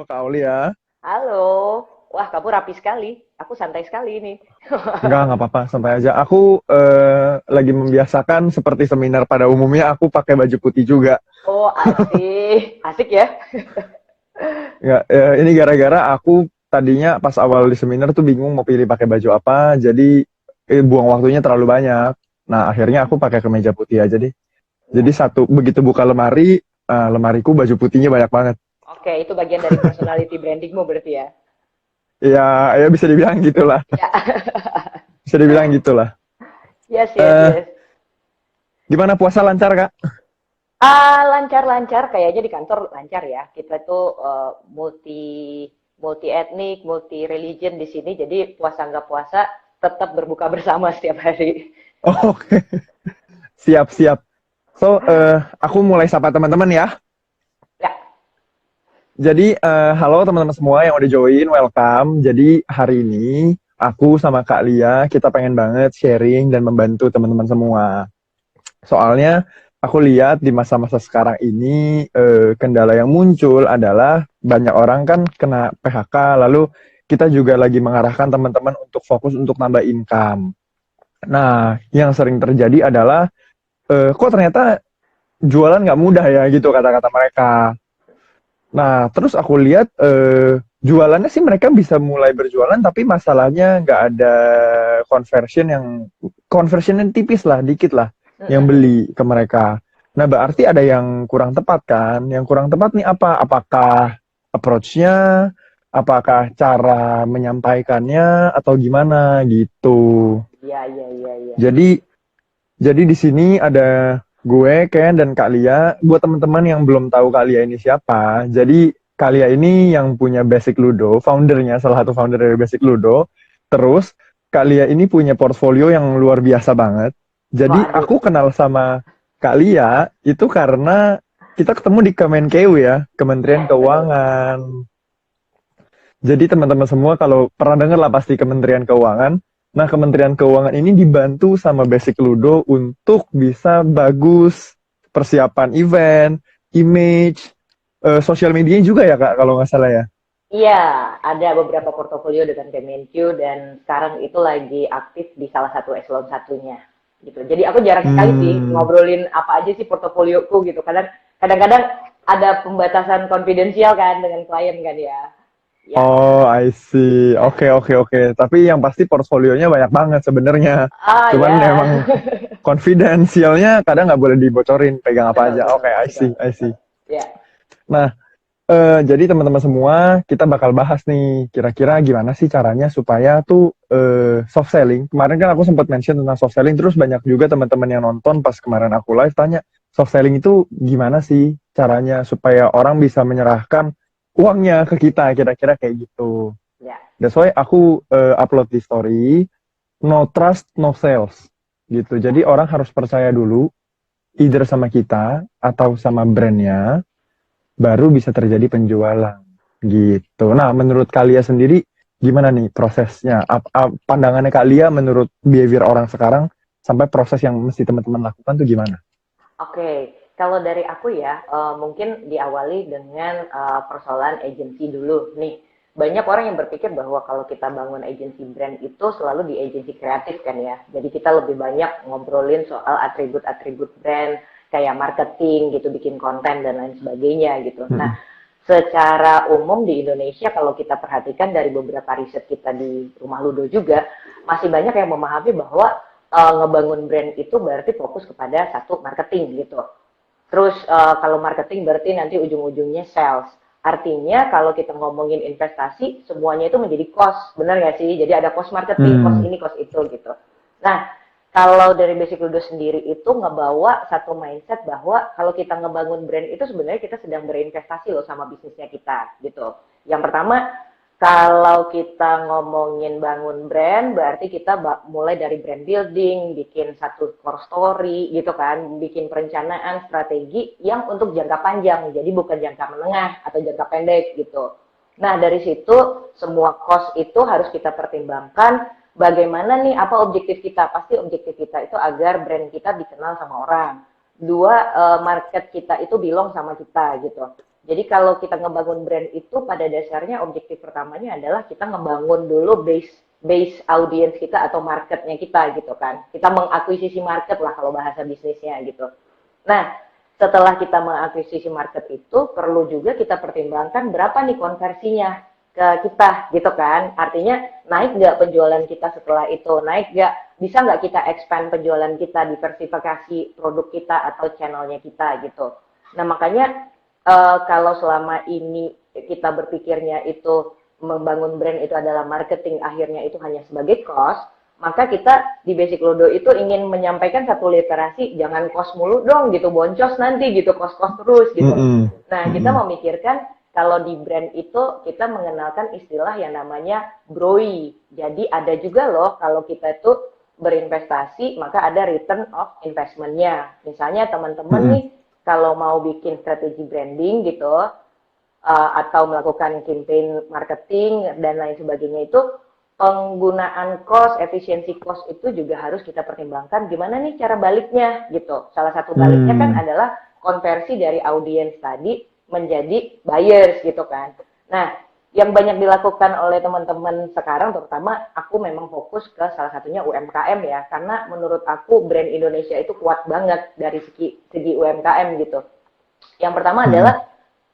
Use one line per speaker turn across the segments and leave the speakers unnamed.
Kak Aulia.
Halo. Wah, kamu rapi sekali. Aku santai sekali ini.
Nggak apa-apa, santai aja. Aku lagi membiasakan seperti seminar pada umumnya, aku pakai baju putih juga.
Oh, asik. Asik ya?
Nggak, ini gara-gara aku tadinya pas awal di seminar tuh bingung mau pilih pakai baju apa, jadi buang waktunya terlalu banyak. Nah, akhirnya aku pakai kemeja putih aja deh. Jadi
Ya.
satu, begitu buka lemari, lemariku baju putihnya banyak banget.
Oke, itu bagian dari personality brandingmu berarti ya?
Ya, ya bisa dibilang gitulah.
Ya.
Bisa dibilang gitulah.
Yes, yes,
Eh,
yes.
Gimana puasa lancar, Kak?
Lancar-lancar kayaknya di kantor lancar ya. Kita tuh multi etnik, multi religion di sini. Jadi puasa nggak puasa tetap berbuka bersama setiap hari.
Oh, oke. Siap-siap. So, aku mulai sapa teman-teman ya.
Ya.
Jadi, halo teman-teman semua yang udah join, welcome. Jadi, hari ini aku sama Kak Lia, kita pengen banget sharing dan membantu teman-teman semua. Soalnya, aku lihat di masa-masa sekarang ini, kendala yang muncul adalah banyak orang kan kena PHK, lalu kita juga lagi mengarahkan teman-teman untuk fokus untuk nambah income. Nah, yang sering terjadi adalah, kok ternyata jualan nggak mudah ya gitu kata-kata mereka. Nah, terus aku lihat jualannya sih mereka bisa mulai berjualan, tapi masalahnya nggak ada conversion yang conversionnya tipis lah, dikit lah yang
Mm-mm.
beli ke mereka. Nah, berarti ada yang kurang tepat kan? Yang kurang tepat nih apa? Apakah approach-nya, apakah cara menyampaikannya, atau gimana gitu.
Iya, iya, iya, iya.
Jadi jadi di sini ada gue, Ken, dan Kak Lia. Buat teman-teman yang belum tahu Kak Lia ini siapa, jadi Kak Lia ini yang punya Basic Ludo, foundernya, salah satu founder dari Basic Ludo. Terus Kak Lia ini punya portfolio yang luar biasa banget. Jadi
Waduh.
aku kenal sama Kak Lia itu karena kita ketemu di Kemenkeu ya, Kementerian
Ya, betul.
Keuangan. Jadi teman-teman semua kalau pernah dengar lah pasti Kementerian Keuangan. Nah, Kementerian Keuangan ini dibantu sama Basic Ludo untuk bisa bagus persiapan event, image, sosial media juga ya Kak kalau nggak salah ya.
Iya, ada beberapa portofolio dengan Kemenq dan sekarang itu lagi aktif di salah satu eselon satunya gitu. Jadi aku jarang sekali sih
Hmm.
ngobrolin apa aja sih portofolioku gitu. Kadang-kadang ada pembatasan konfidensial kan dengan klien kan ya. Ya,
Oh, I see. Oke, oke, oke. Tapi yang pasti portfolionya banyak banget sebenarnya. Cuman emang
ya,
konfidensialnya kadang nggak boleh dibocorin, pegang apa
betul,
aja.
betul,
Oke, I
betul,
see, I
betul.
see.
Ya,
Nah, jadi teman-teman semua, kita bakal bahas nih, kira-kira gimana sih caranya supaya tuh soft selling. Kemarin kan aku sempat mention tentang soft selling, terus banyak juga teman-teman yang nonton pas kemarin aku live tanya, soft selling itu gimana sih caranya supaya orang bisa menyerahkan uangnya ke kita, kira-kira kayak gitu.
ya.
That's why aku upload di story, no trust, no sales. Gitu. Jadi orang harus percaya dulu, either sama kita atau sama brandnya, baru bisa terjadi penjualan gitu. Nah, menurut kalian sendiri gimana nih prosesnya? Pandangannya kalian menurut behavior orang sekarang sampai proses yang mesti teman-teman lakukan tuh gimana?
Oke, kalau dari aku ya, mungkin diawali dengan persoalan agensi dulu nih. Banyak orang yang berpikir bahwa kalau kita bangun agensi brand itu selalu di agensi kreatif kan ya. Jadi kita lebih banyak ngobrolin soal atribut-atribut brand, kayak marketing gitu, bikin konten dan lain sebagainya gitu. Nah,
Mm-mm.
secara umum di Indonesia kalau kita perhatikan dari beberapa riset kita di Rumah Ludo juga, masih banyak yang memahami bahwa ngebangun brand itu berarti fokus kepada satu marketing gitu. Terus kalau marketing berarti nanti ujung-ujungnya sales. Artinya kalau kita ngomongin investasi, semuanya itu menjadi cost, benar nggak sih? Jadi ada cost marketing, cost
Hmm.
ini, cost itu gitu. Nah, kalau dari Basic Ludo sendiri itu ngebawa satu mindset bahwa kalau kita ngebangun brand itu sebenarnya kita sedang berinvestasi loh sama bisnisnya kita gitu. Yang pertama, kalau kita ngomongin bangun brand, berarti kita mulai dari brand building, bikin satu core story gitu kan, bikin perencanaan strategi yang untuk jangka panjang, jadi bukan jangka menengah atau jangka pendek gitu. Nah, dari situ semua cost itu harus kita pertimbangkan bagaimana nih apa objektif kita. Pasti objektif kita itu agar brand kita dikenal sama orang. Dua, market kita itu belong sama kita gitu. Jadi kalau kita ngebangun brand itu pada dasarnya objektif pertamanya adalah kita ngebangun dulu base audience kita atau marketnya kita gitu kan. Kita mengakuisisi market lah kalau bahasa bisnisnya gitu. Nah, setelah kita mengakuisisi market itu perlu juga kita pertimbangkan berapa nih konversinya ke kita gitu kan. Artinya naik nggak penjualan kita setelah itu, naik nggak, bisa nggak kita expand penjualan kita, diversifikasi produk kita atau channelnya kita gitu. Nah makanya kalau selama ini kita berpikirnya itu membangun brand itu adalah marketing, akhirnya itu hanya sebagai cost, maka kita di Basic Ludo itu ingin menyampaikan satu literasi, jangan cost mulu dong gitu, boncos nanti gitu, cost-cost terus gitu. Nah, kita memikirkan kalau di brand itu kita mengenalkan istilah yang namanya BROI. Jadi ada juga loh kalau kita itu berinvestasi, maka ada return of investment-nya. Misalnya teman-teman nih, kalau mau bikin strategi branding gitu, atau melakukan campaign marketing dan lain sebagainya itu, penggunaan cost, efisiensi cost itu juga harus kita pertimbangkan gimana nih cara baliknya gitu. Salah satu baliknya kan adalah konversi dari audiens tadi menjadi buyers gitu kan. Nah, yang banyak dilakukan oleh teman-teman sekarang, terutama aku memang fokus ke salah satunya UMKM ya, karena menurut aku brand Indonesia itu kuat banget dari segi UMKM gitu. Yang pertama adalah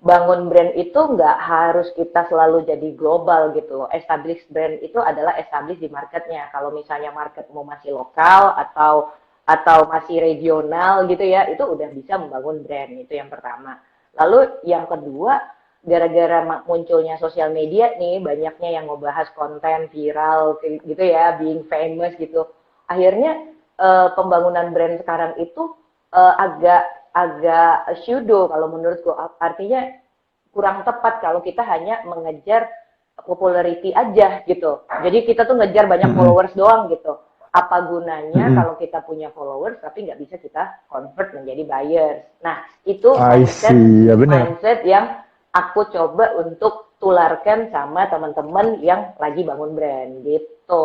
bangun brand itu nggak harus kita selalu jadi global gitu loh. Establish brand itu adalah establish di marketnya. Kalau misalnya marketmu masih lokal atau masih regional gitu ya, itu udah bisa membangun brand, itu yang pertama. Lalu yang kedua, gara-gara munculnya sosial media nih, banyaknya yang ngebahas konten viral gitu ya, being famous gitu. Akhirnya pembangunan brand sekarang itu agak pseudo kalau menurutku. Artinya kurang tepat kalau kita hanya mengejar popularity aja gitu. Jadi kita tuh ngejar banyak followers doang gitu. Apa gunanya kalau kita punya followers tapi nggak bisa kita convert menjadi buyers. Nah, itu mindset yang aku coba untuk tularkan sama teman-teman yang lagi bangun brand gitu.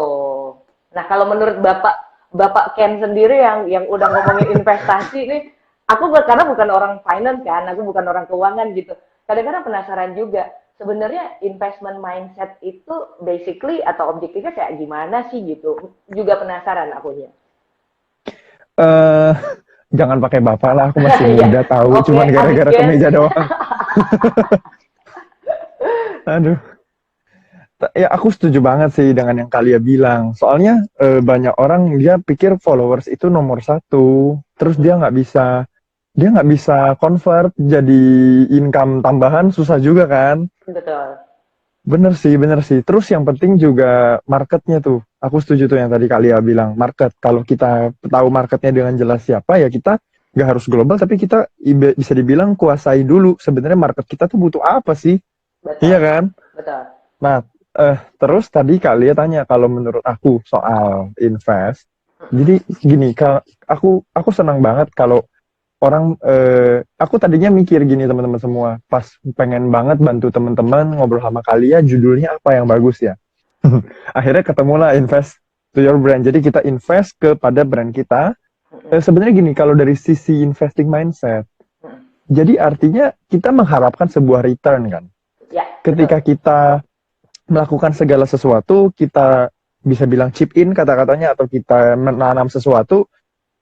Nah, kalau menurut Bapak Ken sendiri yang udah ngomongin investasi nih, karena bukan orang finance kan, aku bukan orang keuangan gitu. Kadang-kadang penasaran juga, sebenarnya investment mindset itu basically atau objektifnya kayak gimana sih gitu. Juga penasaran akunya.
Jangan pakai bapak lah, aku masih muda tahu, cuman gara-gara kemeja doang. Aduh. Ya aku setuju banget sih dengan yang Kalia bilang. Soalnya banyak orang dia pikir followers itu nomor satu, terus dia nggak bisa convert jadi income tambahan, susah juga kan?
Betul.
Bener sih. Terus yang penting juga marketnya tuh. Aku setuju tuh yang tadi Kalia bilang, market. Kalau kita tahu marketnya dengan jelas siapa, ya kita nggak harus global, tapi kita bisa dibilang kuasai dulu. Sebenarnya market kita tuh butuh apa sih?
Betul.
Iya kan?
Betul.
Nah, terus tadi Kalia tanya kalau menurut aku soal invest. Jadi gini, aku senang banget kalau orang, aku tadinya mikir gini teman-teman semua, pas pengen banget bantu teman-teman ngobrol sama Kalia, judulnya apa yang bagus ya? Akhirnya ketemulah invest to your brand. Jadi kita invest kepada brand kita. Sebenarnya gini, kalau dari sisi investing mindset, jadi artinya kita mengharapkan sebuah return kan?
Ya,
ketika kita melakukan segala sesuatu, kita bisa bilang chip in kata-katanya, atau kita menanam sesuatu,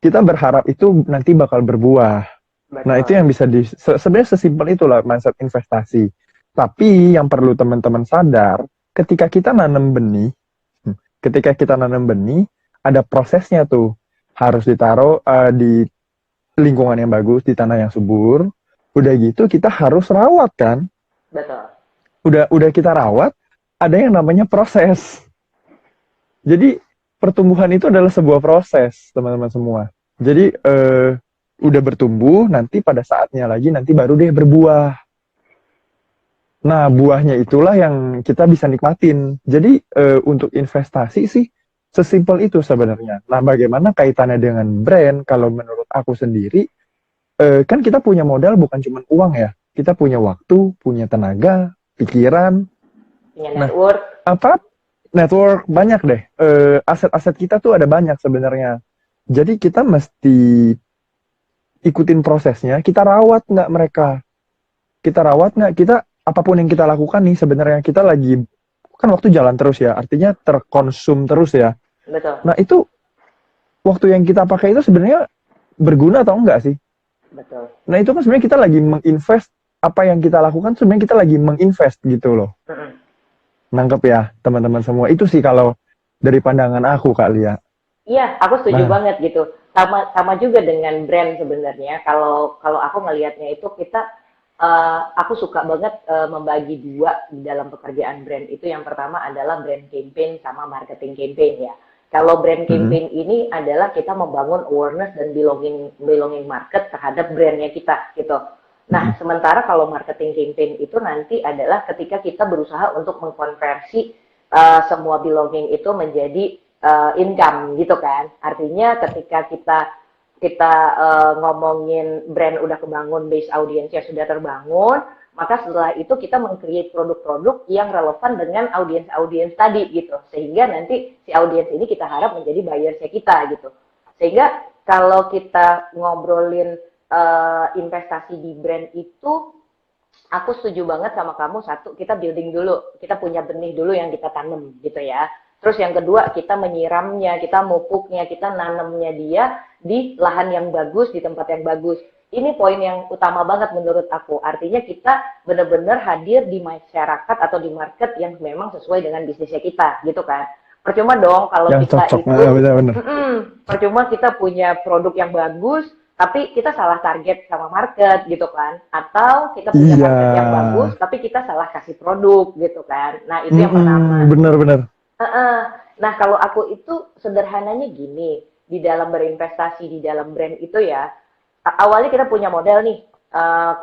kita berharap itu nanti bakal berbuah. Betul. Nah, itu yang bisa sebenarnya sesimpel itulah mindset investasi. Tapi yang perlu teman-teman sadar, ketika kita nanam benih, ada prosesnya tuh. Harus ditaruh di lingkungan yang bagus, di tanah yang subur. Udah gitu kita harus rawat kan?
Betul.
Udah kita rawat, ada yang namanya proses. Jadi pertumbuhan itu adalah sebuah proses, teman-teman semua. Jadi udah bertumbuh, nanti pada saatnya lagi nanti baru deh berbuah. Nah, buahnya itulah yang kita bisa nikmatin. Jadi untuk investasi sih sesimpel itu sebenarnya. Nah, bagaimana kaitannya dengan brand? Kalau menurut aku sendiri, kan kita punya modal bukan cuma uang ya. Kita punya waktu, punya tenaga, pikiran,
punya network.
Network banyak deh. Aset-aset kita tuh ada banyak sebenarnya. Jadi kita mesti ikutin prosesnya, kita rawat nggak mereka. kita rawat nggak? Kita apapun yang kita lakukan nih sebenarnya kita lagi kan waktu jalan terus ya, artinya terkonsum terus ya.
Betul,
Nah itu waktu yang kita pakai itu sebenarnya berguna atau enggak sih?
betul.
Nah itu kan sebenarnya kita lagi menginvest apa yang kita lakukan sebenarnya kita lagi menginvest gitu loh.
Mm-mm.
Nangkep ya teman-teman semua. Itu sih kalau dari pandangan aku Kak Lia.
Iya, aku setuju
Nah,
banget gitu. Sama sama juga dengan brand sebenarnya. Kalau kalau aku ngelihatnya itu kita aku suka banget membagi dua di dalam pekerjaan brand itu. Yang pertama adalah brand campaign sama marketing campaign ya. Kalau brand
mm-mm,
campaign ini adalah kita membangun awareness dan belonging belonging market terhadap brandnya kita gitu.
mm-mm,
Nah, sementara kalau marketing campaign itu nanti adalah ketika kita berusaha untuk mengkonversi semua belonging itu menjadi income gitu kan. Artinya ketika kita kita ngomongin brand udah kebangun, base audiensnya sudah terbangun, maka setelah itu kita meng-create produk-produk yang relevan dengan audiens-audiens tadi gitu. Sehingga nanti si audiens ini kita harap menjadi buyersnya kita gitu. Sehingga kalau kita ngobrolin investasi di brand itu, aku setuju banget sama kamu. Satu, kita building dulu, kita punya benih dulu yang kita tanam gitu ya. Terus yang kedua, kita menyiramnya, kita mupuknya, kita nanamnya dia di lahan yang bagus, di tempat yang bagus. Ini poin yang utama banget menurut aku. Artinya kita benar-benar hadir di masyarakat atau di market yang memang sesuai dengan bisnisnya kita, gitu kan. Percuma dong kalau
yang
kita
cocok.
itu,
Nah, benar-benar.
percuma kita punya produk yang bagus, tapi kita salah target sama market gitu kan, atau kita punya
Iya.
market yang bagus tapi kita salah kasih produk gitu kan. Nah itu yang
Mm-mm,
pertama.
benar-benar.
Nah kalau aku itu sederhananya gini, di dalam berinvestasi di dalam brand itu ya, awalnya kita punya modal nih.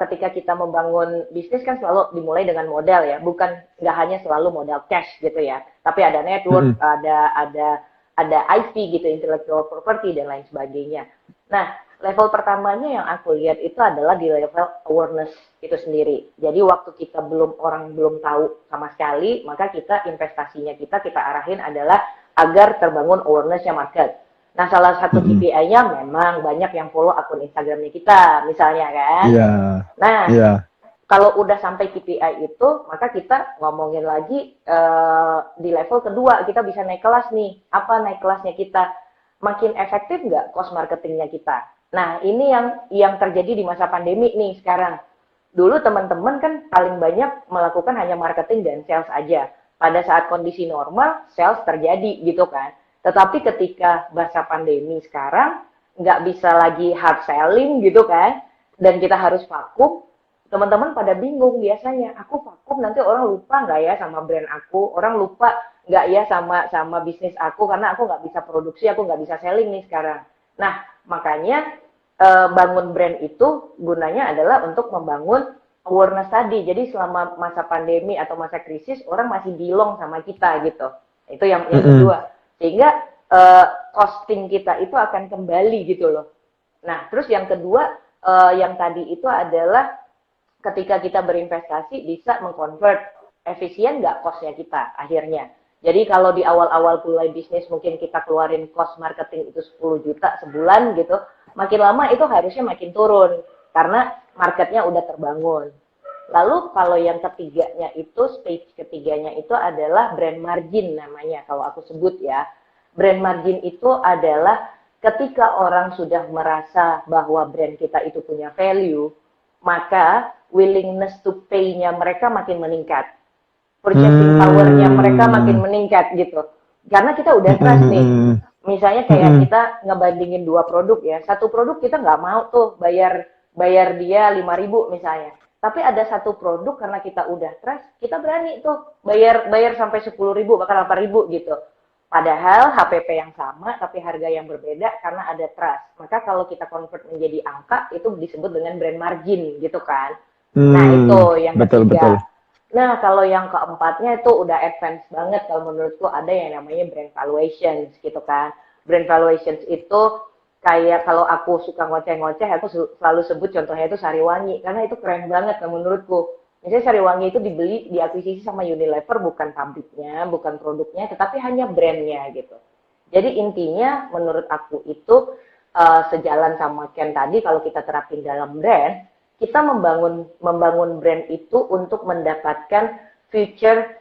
Ketika kita membangun bisnis kan selalu dimulai dengan modal ya, bukan nggak hanya selalu modal cash gitu ya, tapi ada network,
Mm-mm,
ada IP gitu, intellectual property dan lain sebagainya. Nah, level pertamanya yang aku lihat itu adalah di level awareness itu sendiri. Jadi waktu kita orang belum tahu sama sekali, maka kita investasinya kita arahin adalah agar terbangun awareness-nya market. Nah, salah satu
mm-mm.
KPI-nya memang banyak yang follow akun Instagramnya kita, misalnya kan.
Iya,
Nah,
iya.
kalau udah sampai KPI itu, maka kita ngomongin lagi di level kedua, kita bisa naik kelas nih. Apa naik kelasnya kita? Makin efektif nggak cost marketingnya kita? Nah, ini yang terjadi di masa pandemi nih sekarang. Dulu teman-teman kan paling banyak melakukan hanya marketing dan sales aja. Pada saat kondisi normal, sales terjadi gitu kan. Tetapi ketika masa pandemi sekarang, nggak bisa lagi hard selling gitu kan, dan kita harus vakum, teman-teman pada bingung biasanya. Aku vakum nanti orang lupa nggak ya sama brand aku, orang lupa nggak ya sama sama bisnis aku karena aku nggak bisa produksi, aku nggak bisa selling nih sekarang. Nah, makanya bangun brand itu gunanya adalah untuk membangun awareness tadi. Jadi selama masa pandemi atau masa krisis orang masih belong sama kita gitu. Itu yang
Mm-mm.
kedua. Sehingga costing kita itu akan kembali gitu loh. Nah, terus yang kedua yang tadi itu adalah ketika kita berinvestasi bisa mengkonvert efisien nggak cost-nya kita akhirnya. Jadi kalau di awal-awal mulai bisnis mungkin kita keluarin cost marketing itu 10 juta sebulan gitu, makin lama itu harusnya makin turun karena marketnya udah terbangun. Lalu kalau yang ketiganya itu, stage ketiganya itu adalah brand margin namanya kalau aku sebut ya. Brand margin itu adalah ketika orang sudah merasa bahwa brand kita itu punya value, maka willingness to pay-nya mereka makin meningkat. Purchasing power-nya mereka makin
Hmm.
meningkat gitu. Karena kita udah trust nih.
Mm-mm.
Misalnya kayak
Mm-mm.
kita ngebandingin dua produk ya. Satu produk kita nggak mau tuh bayar bayar dia 5.000 misalnya. Tapi ada satu produk karena kita udah trust, kita berani tuh bayar bayar sampai 10.000 bahkan 8.000 gitu. Padahal HPP yang sama tapi harga yang berbeda karena ada trust. Maka kalau kita convert menjadi angka itu disebut dengan brand margin gitu kan. Nah, itu
Hmm.
yang
Betul, betul.
ketiga. Nah, kalau yang keempatnya itu udah advance banget kalau menurutku ada yang namanya brand valuations gitu kan. Brand valuations itu kayak kalau aku suka ngoceh-ngoceh, aku selalu sebut contohnya itu Sariwangi karena itu keren banget kalau menurutku. Misalnya Sariwangi itu dibeli, diakuisisi sama Unilever bukan pabriknya, bukan produknya, tetapi hanya brandnya gitu. Jadi intinya menurut aku itu sejalan sama Ken tadi kalau kita terapin dalam brand, kita membangun brand itu untuk mendapatkan future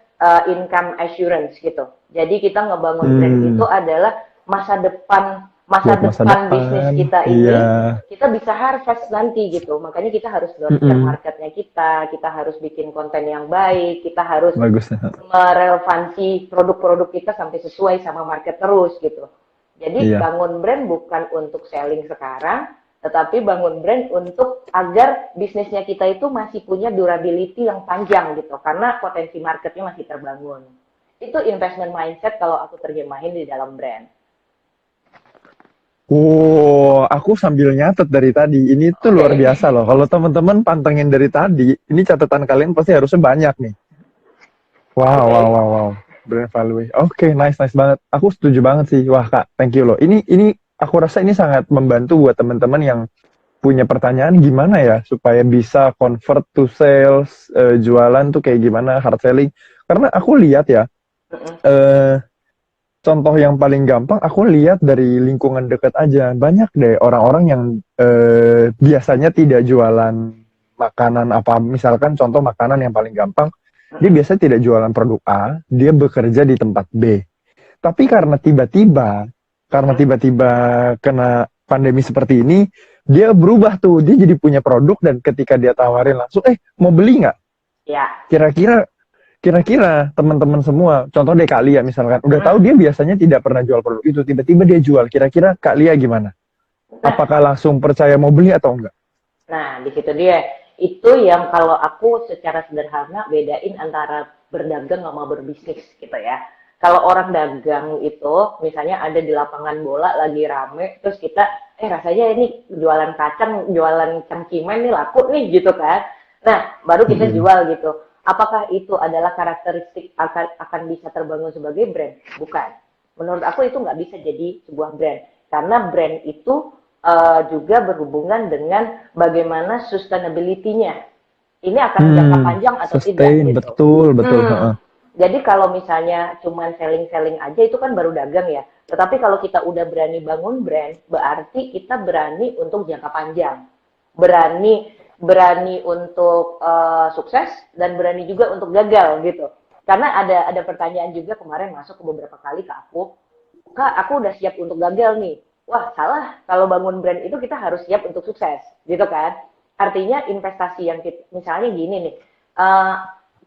income assurance gitu. Jadi kita ngebangun brand itu adalah masa depan
Buat masa
bisnis
depan.
kita ini
Iya.
kita bisa harvest nanti gitu. Makanya kita harus nurture marketnya kita harus bikin konten yang baik, kita harus
Bagus.
merelevansi produk-produk kita sampai sesuai sama market terus gitu. Jadi
Iya.
bangun brand bukan untuk selling sekarang, tetapi bangun brand untuk agar bisnisnya kita itu masih punya durability yang panjang gitu, karena potensi marketnya masih terbangun. Itu investment mindset kalau aku terjemahin di dalam brand.
Aku sambil nyatet dari tadi. Ini tuh luar biasa loh. Kalau teman-teman pantengin dari tadi, ini catatan kalian pasti harusnya banyak nih. Wow. Brand value. Oke, nice banget. Aku setuju banget sih. Wah, Kak, thank you loh. Ini aku rasa ini sangat membantu buat teman-teman yang punya pertanyaan gimana ya supaya bisa convert to sales, jualan tuh kayak gimana, hard selling. Karena aku lihat ya, eh, contoh yang paling gampang aku lihat dari lingkungan dekat aja. Banyak deh orang-orang yang biasanya tidak jualan makanan apa, misalkan contoh makanan yang paling gampang, dia biasanya tidak jualan produk A, dia bekerja di tempat B. Tapi karena tiba-tiba kena pandemi seperti ini, dia berubah tuh, dia jadi punya produk dan ketika dia tawarin langsung, mau beli nggak?
Ya.
Kira-kira teman-teman semua, contoh deh Kak Lia misalkan, udah tahu dia biasanya tidak pernah jual produk itu, tiba-tiba dia jual. Kira-kira Kak Lia gimana? Apakah langsung percaya mau beli atau enggak?
Nah, di situ dia. Itu yang kalau aku secara sederhana bedain antara berdagang sama berbisnis gitu ya. Kalau orang dagang itu, misalnya ada di lapangan bola lagi rame, terus kita, rasanya ini jualan kacang, jualan cangkimen nih laku nih gitu kan. Nah, baru kita jual gitu. Apakah itu adalah karakteristik akan bisa terbangun sebagai brand? Bukan. Menurut aku itu nggak bisa jadi sebuah brand. Karena brand itu juga berhubungan dengan bagaimana sustainability-nya. Ini akan jangka panjang atau tidak gitu.
Betul.
Jadi kalau misalnya cuman selling-selling aja itu kan baru dagang ya. Tetapi kalau kita udah berani bangun brand, berarti kita berani untuk jangka panjang. Berani untuk sukses dan berani juga untuk gagal gitu. Karena ada pertanyaan juga kemarin masuk ke beberapa kali ke aku, Kak, aku udah siap untuk gagal nih. Wah, salah. Kalau bangun brand itu kita harus siap untuk sukses, gitu kan? Artinya investasi yang kita, misalnya gini nih,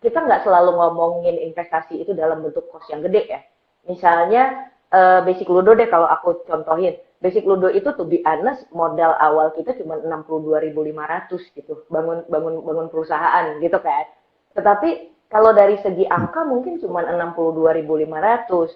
kita nggak selalu ngomongin investasi itu dalam bentuk cost yang gede ya. Misalnya Basic Ludo deh kalau aku contohin. Basic Ludo itu to be honest modal awal kita cuma 62.500 gitu, bangun perusahaan gitu kan. Tetapi kalau dari segi angka mungkin cuma 62.500.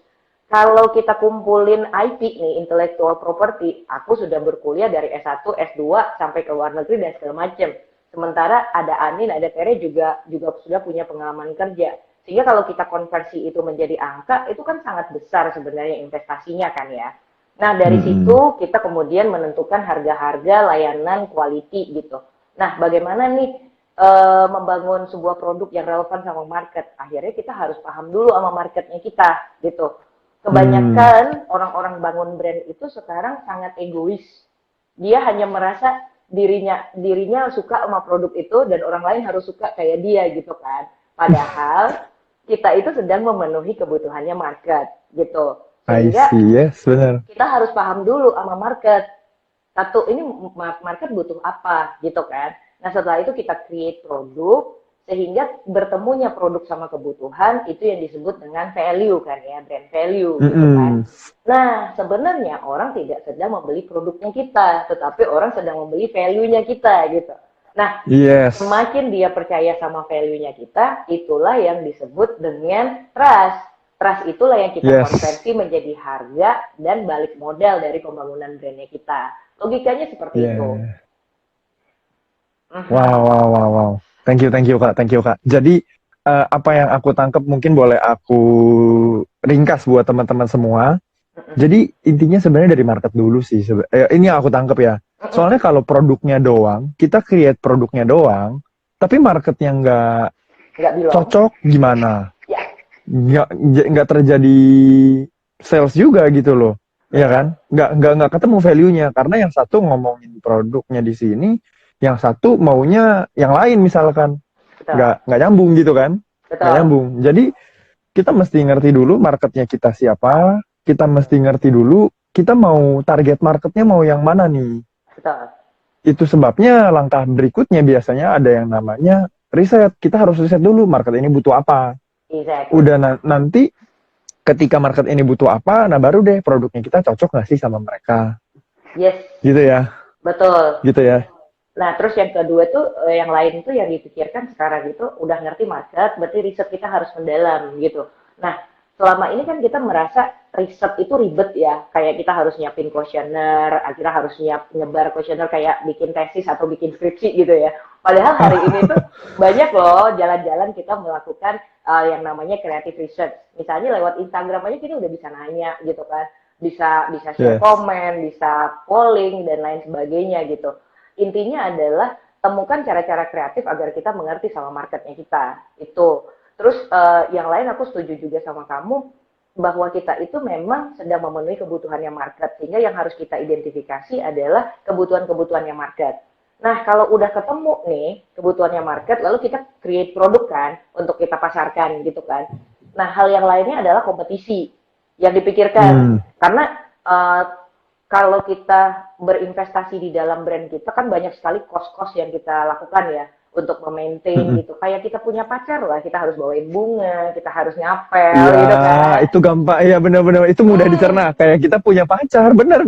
Kalau kita kumpulin IP nih, intellectual property, aku sudah berkuliah dari S1, S2 sampai ke luar negeri dan segala macam. Sementara ada Anin, ada Tere juga sudah punya pengalaman kerja. Sehingga kalau kita konversi itu menjadi angka, itu kan sangat besar sebenarnya investasinya kan ya. Nah, dari situ kita kemudian menentukan harga-harga, layanan, quality gitu. Nah, bagaimana nih membangun sebuah produk yang relevan sama market? Akhirnya kita harus paham dulu sama marketnya kita gitu. Kebanyakan orang-orang bangun brand itu sekarang sangat egois. Dia hanya merasa dirinya suka sama produk itu dan orang lain harus suka kayak dia gitu kan. Padahal kita itu sedang memenuhi kebutuhannya market gitu. Sehingga
benar.
kita harus paham dulu sama market. Satu, ini market butuh apa gitu kan. Nah, setelah itu kita create produk sehingga bertemunya produk sama kebutuhan itu yang disebut dengan value kan ya, brand value gitu kan. Nah, sebenarnya orang tidak sedang membeli produknya kita, tetapi orang sedang membeli value-nya kita gitu. Nah, semakin dia percaya sama value-nya kita, itulah yang disebut dengan trust. Trust itulah yang kita konversi menjadi harga dan balik modal dari pembangunan brandnya kita. Logikanya seperti itu.
Wow. Thank you Kak. Jadi apa yang aku tangkap mungkin boleh aku ringkas buat teman-teman semua. Jadi intinya sebenarnya dari market dulu sih. Ini yang aku tangkap ya. Soalnya kalau produknya doang, kita create produknya doang, tapi marketnya nggak cocok gimana? Nggak terjadi sales juga gitu loh. Ya kan? Nggak ketemu value-nya karena yang satu ngomongin produknya di sini, yang satu maunya yang lain misalkan.
Betul.
Nggak nyambung gitu kan. Nggak
Betul.
nyambung. Jadi kita mesti ngerti dulu marketnya kita siapa, kita mesti ngerti dulu kita mau target marketnya mau yang mana nih.
Betul.
Itu sebabnya langkah berikutnya biasanya ada yang namanya riset. Kita harus riset dulu market ini butuh apa.
Exactly.
Udah nanti ketika market ini butuh apa, nah baru deh produknya kita cocok nggak sih sama mereka.
Yes.
Gitu ya.
Betul.
Gitu ya.
Nah, terus yang kedua tuh, yang lain itu yang dipikirkan sekarang itu udah ngerti market, berarti riset kita harus mendalam gitu. Nah, selama ini kan kita merasa riset itu ribet ya, kayak kita harus nyiapin kuesioner, akhirnya harus nyebar kuesioner kayak bikin tesis atau bikin skripsi gitu ya. Padahal hari ini tuh banyak loh jalan-jalan kita melakukan yang namanya creative research. Misalnya lewat Instagram aja kita udah bisa nanya gitu kan, bisa share komen, bisa polling dan lain sebagainya gitu. Intinya adalah temukan cara-cara kreatif agar kita mengerti sama marketnya kita. Itu. Terus yang lain aku setuju juga sama kamu bahwa kita itu memang sedang memenuhi kebutuhannya market. Sehingga yang harus kita identifikasi adalah kebutuhan-kebutuhannya market. Nah, kalau udah ketemu nih kebutuhannya market, lalu kita create produk kan untuk kita pasarkan gitu kan. Nah, hal yang lainnya adalah kompetisi yang dipikirkan. Karena kalau kita berinvestasi di dalam brand kita kan banyak sekali cost-cost yang kita lakukan ya untuk memaintain gitu. Kayak kita punya pacar lah, kita harus bawain bunga, kita harus ngapel gitu kan.
Itu gampang, ya benar-benar itu mudah dicerna. Kayak kita punya pacar, benar.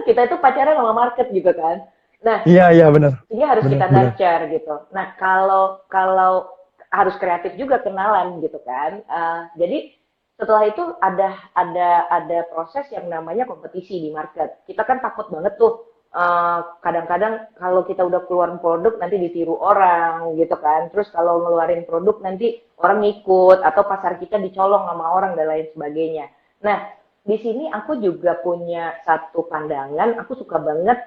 Kita itu pacarnya sama market gitu kan. Nah,
iya benar.
Ini harus kita nurture gitu. Nah, kalau harus kreatif juga kenalan gitu kan. Jadi setelah itu ada proses yang namanya kompetisi di market. Kita kan takut banget tuh kadang-kadang kalau kita udah keluarin produk nanti ditiru orang gitu kan. Terus kalau ngeluarin produk nanti orang ngikut atau pasar kita dicolong sama orang dan lain sebagainya. Nah, di sini aku juga punya satu pandangan. Aku suka banget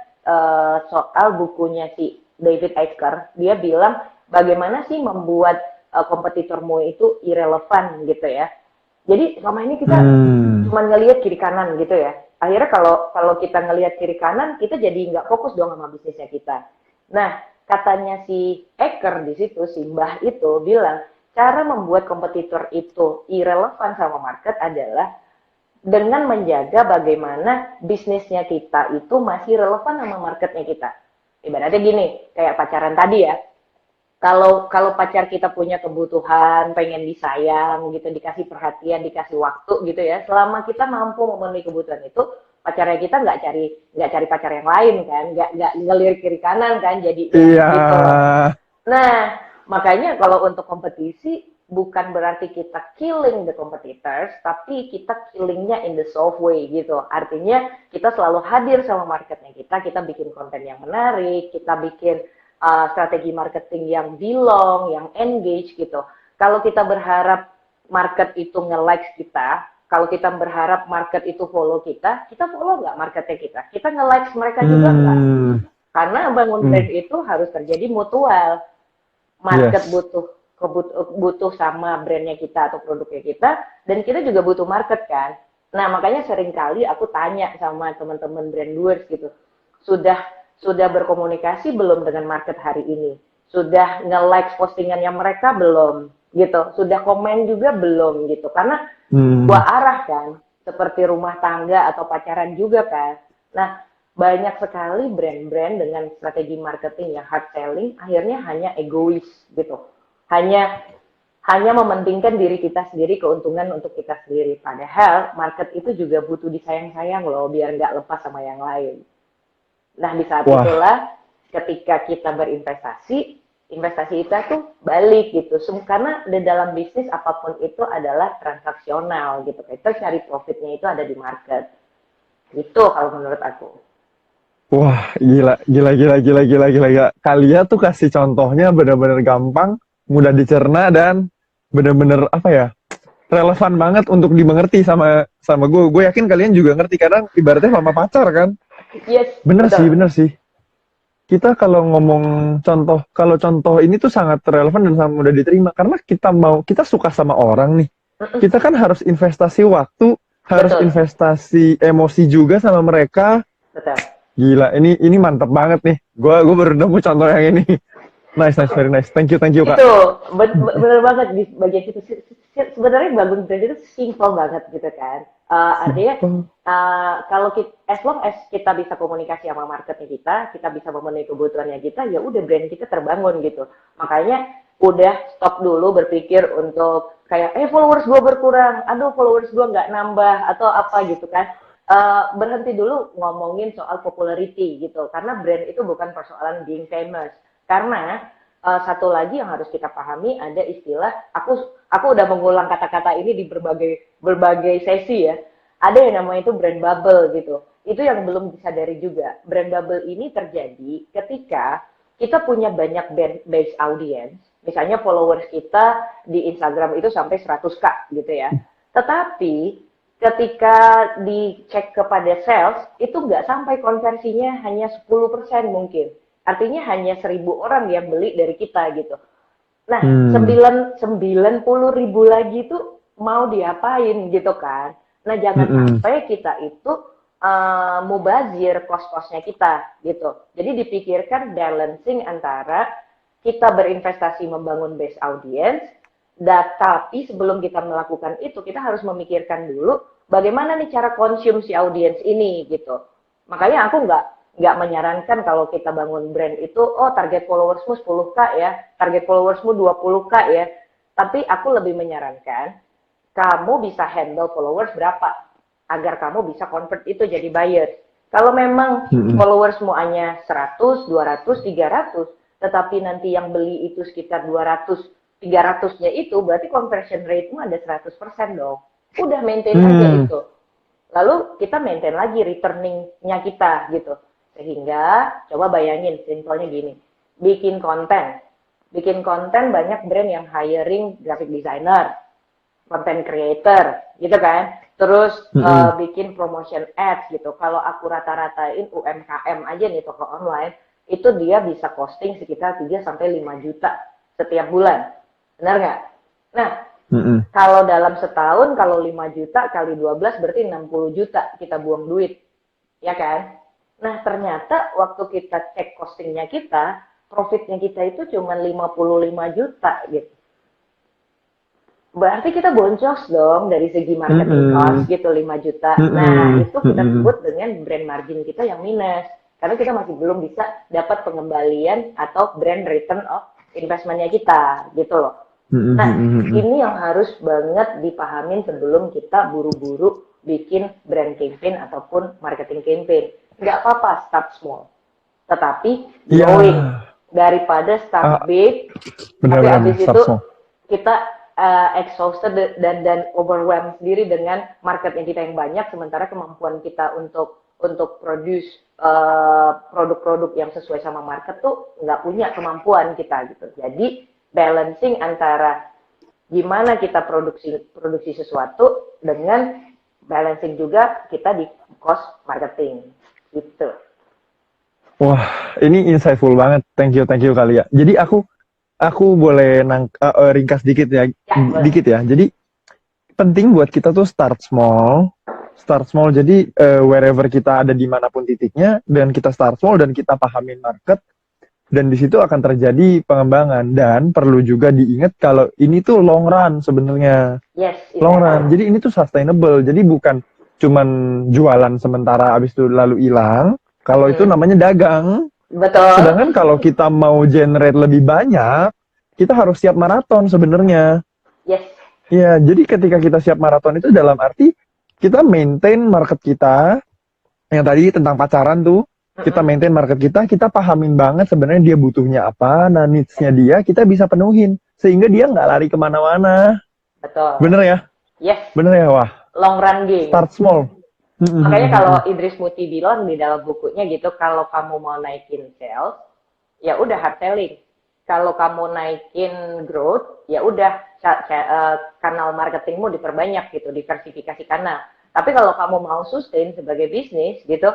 soal bukunya si David Eker. Dia bilang bagaimana sih membuat kompetitormu itu irrelevant gitu ya. Jadi selama ini kita cuma ngelihat kiri kanan gitu ya. Akhirnya kalau kita ngelihat kiri kanan, kita jadi nggak fokus dong sama bisnisnya kita. Nah, katanya si Eker di situ, si Mbah itu bilang, cara membuat kompetitor itu irrelevant sama market adalah dengan menjaga bagaimana bisnisnya kita itu masih relevan sama marketnya kita. Ibaratnya gini, kayak pacaran tadi ya. Kalau pacar kita punya kebutuhan, pengen disayang gitu, dikasih perhatian, dikasih waktu gitu ya. Selama kita mampu memenuhi kebutuhan itu, pacarnya kita nggak cari pacar yang lain kan, nggak ngelirik kiri kanan kan, jadi gitu. Nah, makanya kalau untuk kompetisi bukan berarti kita killing the competitors, tapi kita killingnya in the soft way gitu. Artinya kita selalu hadir sama marketnya kita bikin konten yang menarik, kita bikin strategi marketing yang belong, yang engage gitu. Kalau kita berharap market itu nge-likes kita, kalau kita berharap market itu follow kita follow nggak marketnya kita? Kita nge-likes mereka juga nggak? Karena bangun brand itu harus terjadi mutual. Market butuh sama brandnya kita atau produknya kita, dan kita juga butuh market kan. Nah, makanya seringkali aku tanya sama teman-teman brand doers gitu, sudah berkomunikasi belum dengan market hari ini? Sudah nge-like postingannya mereka belum? Gitu. Sudah komen juga belum? Gitu. Karena dua arah kan, seperti rumah tangga atau pacaran juga kan. Nah, banyak sekali brand-brand dengan strategi marketing yang hard selling, akhirnya hanya egois gitu. Hanya mementingkan diri kita sendiri, keuntungan untuk kita sendiri. Padahal market itu juga butuh disayang-sayang loh, biar nggak lepas sama yang lain. Nah, di saat itulah ketika kita berinvestasi, investasi kita tuh balik gitu. Karena di dalam bisnis apapun itu adalah transaksional gitu. Kita cari profitnya itu ada di market. Gitu kalau menurut aku.
Wah, gila. Kalian tuh kasih contohnya benar-benar gampang, mudah dicerna, dan benar-benar relevan banget untuk dimengerti sama gue. Gue yakin kalian juga ngerti, karena ibaratnya sama pacar kan.
Yes,
bener sih. Kita kalau ngomong kalau contoh ini tuh sangat relevan dan sangat mudah diterima, karena kita suka sama orang nih. Kita kan harus investasi waktu, harus investasi emosi juga sama mereka.
Betul.
Gila, ini mantep banget nih. Gue baru nemu contoh yang ini. Nice, nice, very nice. Thank you, Kak.
Itu bener banget di bagian itu. Sebenarnya bangun brand itu simple banget gitu kan. Artinya
Simple.
kalau kita, as long as kita bisa komunikasi sama marketnya kita bisa memenuhi kebutuhannya kita, ya udah brand kita terbangun gitu. Makanya udah stop dulu berpikir untuk kayak followers gue berkurang, aduh followers gue nggak nambah atau apa gitu kan. Berhenti dulu ngomongin soal popularity gitu, karena brand itu bukan persoalan being famous. Karena satu lagi yang harus kita pahami ada istilah, aku udah mengulang kata-kata ini di berbagai sesi ya. Ada yang namanya itu brand bubble gitu. Itu yang belum disadari juga. Brand bubble ini terjadi ketika kita punya banyak base audience. Misalnya followers kita di Instagram itu sampai 100K gitu ya. Tetapi ketika dicek kepada sales, itu nggak sampai konversinya hanya 10% mungkin. Artinya hanya 1.000 orang yang beli dari kita gitu. Nah, 90.000 lagi itu mau diapain gitu kan. Nah, jangan sampai kita itu mubazir kos-kosnya kita gitu. Jadi dipikirkan balancing antara kita berinvestasi membangun base audience, tapi sebelum kita melakukan itu, kita harus memikirkan dulu bagaimana nih cara konsumsi audience ini gitu. Makanya aku nggak menyarankan kalau kita bangun brand itu, target followersmu 10K ya, target followersmu 20K ya. Tapi aku lebih menyarankan, kamu bisa handle followers berapa, agar kamu bisa convert itu jadi buyers. Kalau memang followersmu hanya 100, 200, 300, tetapi nanti yang beli itu sekitar 200, 300-nya itu, berarti conversion rate-mu ada 100% dong. Udah maintain aja itu. Lalu kita maintain lagi returning-nya kita gitu. Sehingga, coba bayangin, simpelnya gini. Bikin konten. Bikin konten banyak brand yang hiring graphic designer, content creator, gitu kan. Terus bikin promotion ads gitu. Kalau aku rata-ratain UMKM aja nih, toko online, itu dia bisa posting sekitar 3-5 juta setiap bulan. Benar nggak? Nah, kalau dalam setahun, kalau 5 juta kali 12 berarti 60 juta kita buang duit. Ya kan? Nah, ternyata waktu kita cek costingnya kita, profitnya kita itu cuma 55 juta gitu. Berarti kita boncos dong dari segi marketing cost gitu 5 juta. Nah, itu kita sebut dengan brand margin kita yang minus. Karena kita masih belum bisa dapat pengembalian atau brand return of investment-nya kita gitu loh. Nah, ini yang harus banget dipahamin sebelum kita buru-buru bikin brand campaign ataupun marketing campaign. Nggak apa-apa start small. Tetapi growing daripada start big, tapi habis itu kita exhausted dan overwhelmed sendiri dengan marketnya kita yang banyak, sementara kemampuan kita untuk produce produk-produk yang sesuai sama market tuh nggak punya kemampuan kita gitu. Jadi balancing antara gimana kita produksi sesuatu dengan balancing juga kita di cost marketing gitu.
Wah, ini insightful banget. Thank you kali ya. Jadi aku boleh ringkas dikit ya. Dikit ya. Jadi penting buat kita tuh start small. Jadi wherever kita ada dimanapun titiknya, dan kita start small dan kita pahamin market, dan di situ akan terjadi pengembangan. Dan perlu juga diingat kalau ini tuh long run sebenarnya.
Yes.
Long run. Jadi ini tuh sustainable. Jadi bukan cuman jualan sementara abis itu lalu hilang. Kalau itu namanya dagang.
Betul.
Sedangkan kalau kita mau generate lebih banyak, kita harus siap maraton sebenarnya.
Yes.
Ya, jadi ketika kita siap maraton itu dalam arti kita maintain market kita, yang tadi tentang pacaran tuh, kita maintain market kita pahamin banget sebenarnya dia butuhnya apa, nah needs-nya dia kita bisa penuhin, sehingga dia nggak lari kemana-mana.
Betul.
Bener ya?
Yes.
Bener ya, wah.
Long run game.
Start small.
Makanya kalau Idris Muti bilang di dalam bukunya gitu, kalau kamu mau naikin sales, ya udah hard selling. Kalau kamu naikin growth, ya udah kanal marketingmu diperbanyak gitu, diversifikasi kanal. Tapi kalau kamu mau sustain sebagai bisnis gitu,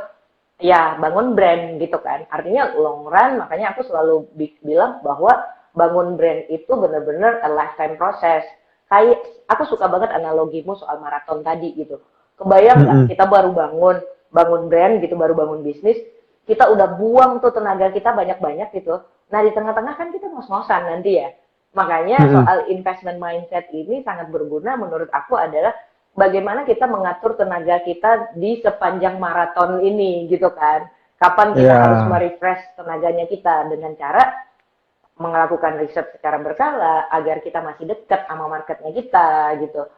ya bangun brand gitu kan. Artinya long run, makanya aku selalu bilang bahwa bangun brand itu benar-benar a lifetime process. Kayak aku suka banget analogimu soal maraton tadi gitu. Kebayang nggak kita baru bangun brand gitu, baru bangun bisnis, kita udah buang tuh tenaga kita banyak-banyak gitu. Nah, di tengah-tengah kan kita ngos-ngosan nanti ya. Makanya
Mm-mm.
soal investment mindset ini sangat berguna menurut aku adalah bagaimana kita mengatur tenaga kita di sepanjang maraton ini gitu kan. Kapan kita
Ya,
harus merefresh tenaganya kita dengan cara melakukan riset secara berkala agar kita masih dekat sama marketnya kita gitu.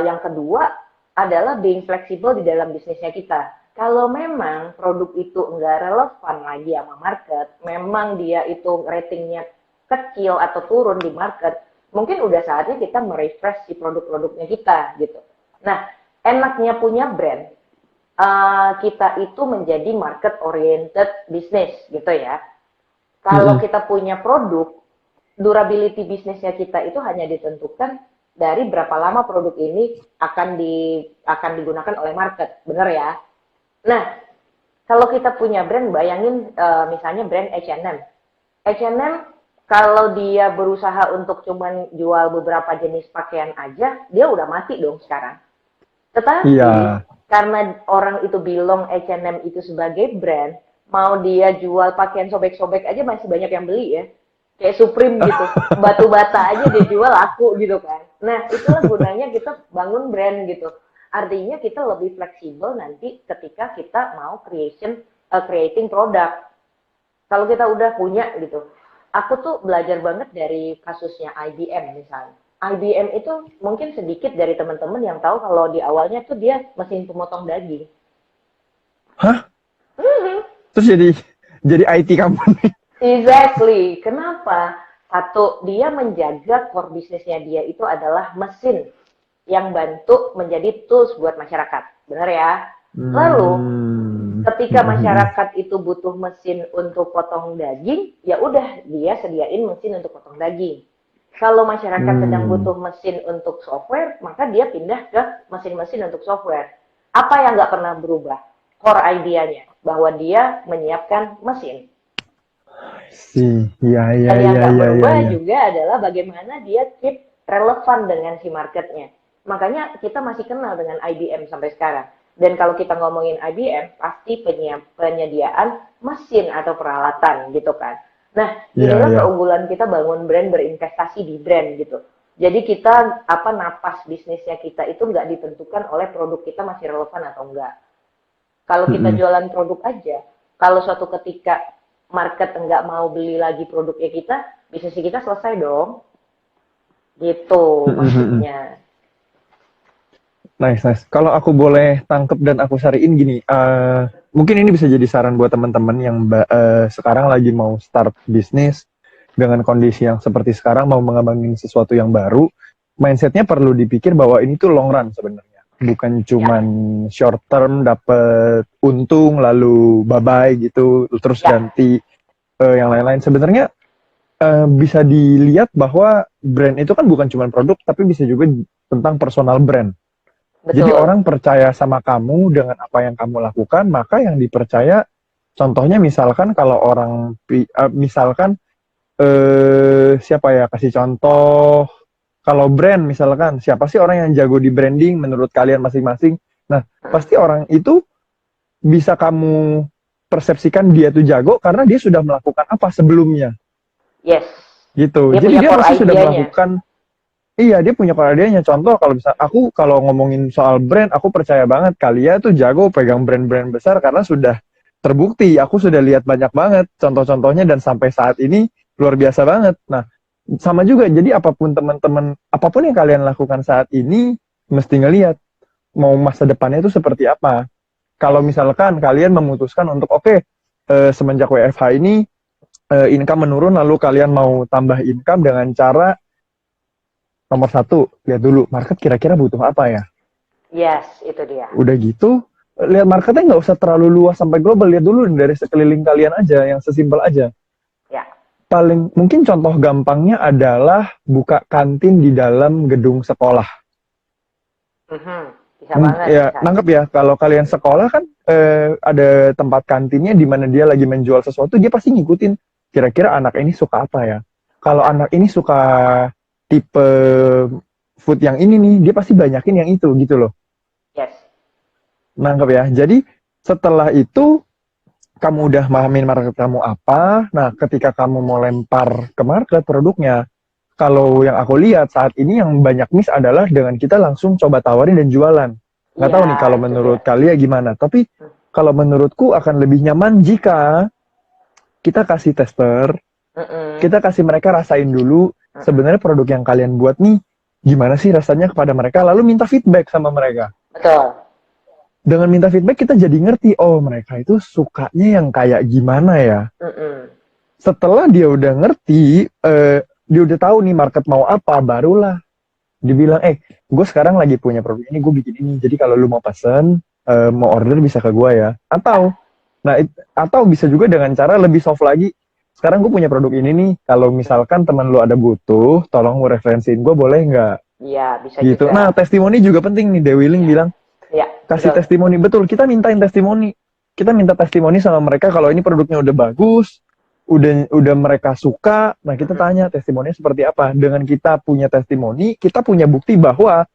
Yang kedua adalah being flexible di dalam bisnisnya kita. Kalau memang produk itu enggak relevan lagi sama market, memang dia itu ratingnya kecil atau turun di market, mungkin udah saatnya kita merefresh si produk-produknya kita gitu. Nah, enaknya punya brand, kita itu menjadi market oriented business gitu ya. Kalau
mm-mm.
kita punya produk, durability bisnisnya kita itu hanya ditentukan dari berapa lama produk ini akan digunakan oleh market, benar ya? Nah, kalau kita punya brand, bayangin misalnya brand H&M. H&M kalau dia berusaha untuk cuman jual beberapa jenis pakaian aja, dia udah mati dong sekarang. Tetapi
Iya.
karena orang itu bilang H&M itu sebagai brand, mau dia jual pakaian sobek-sobek aja masih banyak yang beli ya. Kayak Supreme gitu. Batu bata aja dia jual laku gitu kan. Nah, itulah gunanya kita bangun brand gitu. Artinya kita lebih fleksibel nanti ketika kita mau creating produk. Kalau kita udah punya gitu. Aku tuh belajar banget dari kasusnya IBM misalnya. IBM itu mungkin sedikit dari teman-teman yang tahu kalau di awalnya tuh dia mesin pemotong daging.
Hah?
Mhm.
Terus jadi IT company.
Exactly. Kenapa? Satu, dia menjaga core bisnisnya dia itu adalah mesin yang bantu menjadi tools buat masyarakat. Benar ya? Lalu,
Hmm.
ketika
Mm-mm.
masyarakat itu butuh mesin untuk potong daging, ya udah dia sediain mesin untuk potong daging. Kalau masyarakat sedang
Hmm.
butuh mesin untuk software, maka dia pindah ke mesin-mesin untuk software. Apa yang nggak pernah berubah? Core idea-nya, bahwa dia menyiapkan mesin.
Sih, iya, iya,
Dan yang
iya,
nggak
iya, iya,
berubah
iya.
juga adalah bagaimana dia keep relevan dengan si marketnya. Makanya kita masih kenal dengan IBM sampai sekarang. Dan kalau kita ngomongin IBM, pasti penyediaan mesin atau peralatan gitu kan. Nah,
Iya,
inilah
iya.
keunggulan kita bangun brand, berinvestasi di brand gitu. Jadi kita napas bisnisnya kita itu nggak ditentukan oleh produk kita masih relevan atau enggak. Kalau kita
Mm-mm.
jualan produk aja, kalau suatu ketika market enggak mau beli lagi produknya kita, bisnis kita selesai dong. Gitu
Mm-mm, mm-mm.
maksudnya.
Nice, nice. Kalau aku boleh tangkep dan aku sariin gini, mungkin ini bisa jadi saran buat teman-teman yang sekarang lagi mau start bisnis dengan kondisi yang seperti sekarang, mau mengembangin sesuatu yang baru, mindsetnya perlu dipikir bahwa ini tuh long run sebenarnya. Bukan
Ya,
cuman short term dapet untung lalu bye-bye gitu, terus
ya,
ganti yang lain-lain. Sebenarnya bisa dilihat bahwa brand itu kan bukan cuma produk, tapi bisa juga tentang personal brand. Jadi
betul.
orang percaya sama kamu dengan apa yang kamu lakukan, maka yang dipercaya, contohnya misalkan kalau orang, misalkan siapa ya, kasih contoh, kalau brand misalkan, siapa sih orang yang jago di branding menurut kalian masing-masing? Nah, pasti orang itu bisa kamu persepsikan dia tuh jago karena dia sudah melakukan apa sebelumnya,
Yes.
gitu.
Dia
Jadi
punya
dia
core
pasti sudah
idea-nya.
melakukan. Iya, dia punya koladianya. Contoh kalau bisa aku kalau ngomongin soal brand, aku percaya banget Kalia tuh jago pegang brand-brand besar karena sudah terbukti. Aku sudah lihat banyak banget contoh-contohnya dan sampai saat ini luar biasa banget. Nah, sama juga. Jadi apapun teman-teman, apapun yang kalian lakukan saat ini mesti ngelihat mau masa depannya itu seperti apa. Kalau
Yes.
misalkan kalian memutuskan untuk semenjak WFH ini income menurun lalu kalian mau tambah income dengan cara nomor satu, lihat dulu market kira-kira butuh apa ya.
Yes, itu dia.
Udah gitu, lihat marketnya nggak usah terlalu luas sampai global. Lihat dulu dari sekeliling kalian aja, yang sesimpel aja.
Ya.
Paling mungkin contoh gampangnya adalah buka kantin di dalam gedung sekolah.
Mhm. Bisa banget
Ya,
misalnya.
nangkep ya, kalau kalian sekolah kan ada tempat kantinnya di mana dia lagi menjual sesuatu, dia pasti ngikutin kira-kira anak ini suka apa ya. Kalau
Ya.
anak ini suka tipe food yang ini nih, dia pasti banyakin yang itu gitu loh.
Yes.
Nangkep ya. Jadi setelah itu kamu udah pahamin market kamu apa, nah ketika kamu mau lempar ke market produknya, kalau yang aku lihat saat ini yang banyak miss adalah dengan kita langsung coba tawarin dan jualan. Nggak
Iya,
tahu nih kalau
itu dia.
menurut kalian gimana, tapi
Hmm.
kalau menurutku akan lebih nyaman jika kita kasih tester,
Mm-mm.
kita kasih mereka rasain dulu
Mm-mm.
sebenarnya produk yang kalian buat nih gimana sih rasanya kepada mereka, lalu minta feedback sama mereka.
Betul.
Dengan minta feedback kita jadi ngerti, oh mereka itu sukanya yang kayak gimana ya.
Mm-mm.
Setelah dia udah ngerti, dia udah tahu nih market mau apa, barulah dibilang, gue sekarang lagi punya produk ini, gue bikin ini. Jadi kalau lu mau pesen, mau order bisa ke gue ya. Atau bisa juga dengan cara lebih soft lagi. Sekarang gue punya produk ini nih. Kalau misalkan teman lu ada butuh, tolong lu referensiin gue boleh nggak?
Iya, bisa
Gitu.
juga.
Nah, testimoni juga penting nih. Dewi Ling
Iya.
bilang,
Iya,
kasih
betul.
testimoni. Betul, kita mintain testimoni. Kita minta testimoni sama mereka kalau ini produknya udah bagus, udah mereka suka. Nah, kita
Mm-mm.
tanya testimoninya seperti apa. Dengan kita punya testimoni, kita punya bukti bahwa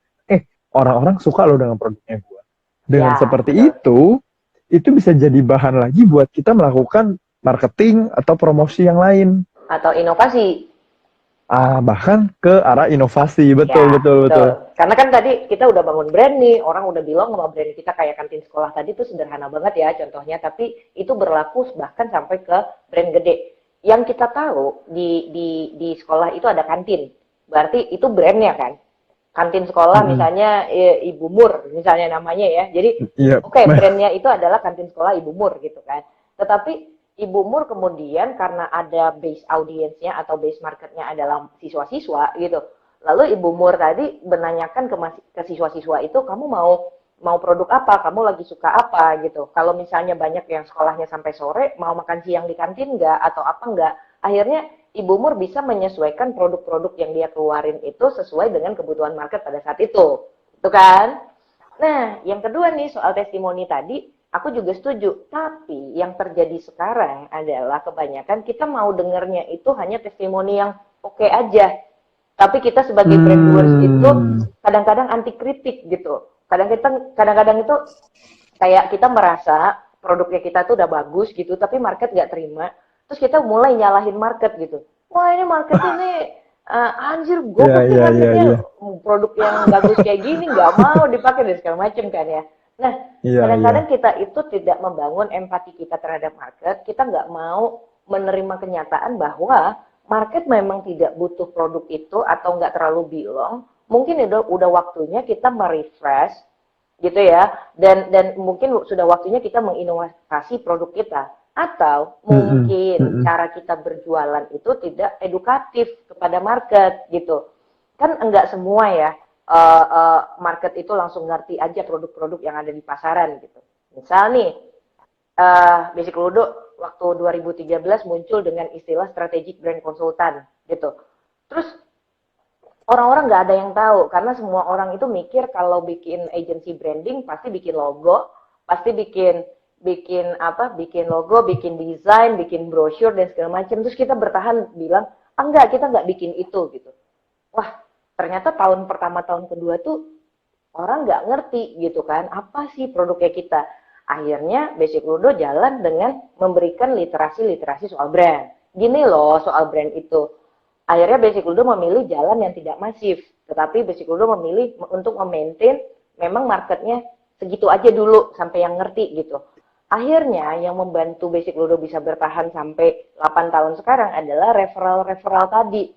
orang-orang suka loh dengan produknya gua. Dengan
Ya,
seperti
betul.
itu bisa jadi bahan lagi buat kita melakukan marketing atau promosi yang lain.
Atau inovasi.
Bahkan ke arah inovasi. Betul,
Ya,
betul, betul.
betul. Karena kan tadi kita udah bangun brand nih, orang udah bilang sama brand kita kayak kantin sekolah tadi tuh sederhana banget ya contohnya, tapi itu berlaku bahkan sampai ke brand gede. Yang kita tahu di sekolah itu ada kantin, berarti itu brandnya kan. Kantin sekolah
Mm-mm.
misalnya Ibu Mur misalnya namanya ya. Jadi
Iya.
oke, brandnya itu adalah kantin sekolah Ibu Mur gitu kan. Tetapi Ibu Mur kemudian karena ada base audiensnya atau base marketnya adalah siswa-siswa gitu. Lalu Ibu Mur tadi menanyakan ke siswa-siswa itu, kamu mau produk apa, kamu lagi suka apa gitu. Kalau misalnya banyak yang sekolahnya sampai sore, mau makan siang di kantin nggak atau apa nggak. Akhirnya Ibu Mur bisa menyesuaikan produk-produk yang dia keluarin itu sesuai dengan kebutuhan market pada saat itu. Itu kan? Nah, yang kedua nih soal testimoni tadi, aku juga setuju. Tapi yang terjadi sekarang adalah kebanyakan kita mau dengernya itu hanya testimoni yang oke aja. Tapi kita sebagai brand doers itu
Hmm.
kadang-kadang anti kritik gitu. Kadang-kadang itu kayak kita merasa produknya kita tuh udah bagus gitu, tapi market nggak terima. Terus kita mulai nyalahin market gitu. Wah ini market ini anjir
Iya,
goblok nih
iya, iya,
marketnya,
iya.
produk yang bagus kayak gini nggak mau dipakai dan segala macam kan ya. Nah
Iya, iya.
kadang-kadang kita itu tidak membangun empati kita terhadap market, kita nggak mau menerima kenyataan bahwa market memang tidak butuh produk itu atau nggak terlalu belong. Mungkin udah waktunya kita merefresh gitu ya, dan mungkin sudah waktunya kita menginovasi produk kita, atau
Mm-mm,
mungkin
mm-mm.
cara kita berjualan itu tidak edukatif kepada market gitu kan. Enggak semua ya market itu langsung ngerti aja produk-produk yang ada di pasaran gitu. Misal nih Basic Ludo waktu 2013 muncul dengan istilah strategic brand consultant gitu. Terus orang-orang nggak ada yang tahu karena semua orang itu mikir kalau bikin agency branding pasti bikin logo, pasti bikin bikin apa, bikin logo, bikin desain, bikin brosur dan segala macam. Terus kita bertahan bilang, ah, enggak, kita nggak bikin itu gitu. Wah, ternyata tahun pertama, tahun kedua tuh orang nggak ngerti gitu kan, apa sih produknya kita. Akhirnya Basic Ludo jalan dengan memberikan literasi-literasi soal brand. Gini loh soal brand itu. Akhirnya Basic Ludo memilih jalan yang tidak masif, tetapi Basic Ludo memilih untuk memaintain memang marketnya segitu aja dulu sampai yang ngerti gitu. Akhirnya yang membantu Basic Ludo bisa bertahan sampai 8 tahun sekarang adalah referral-referral tadi.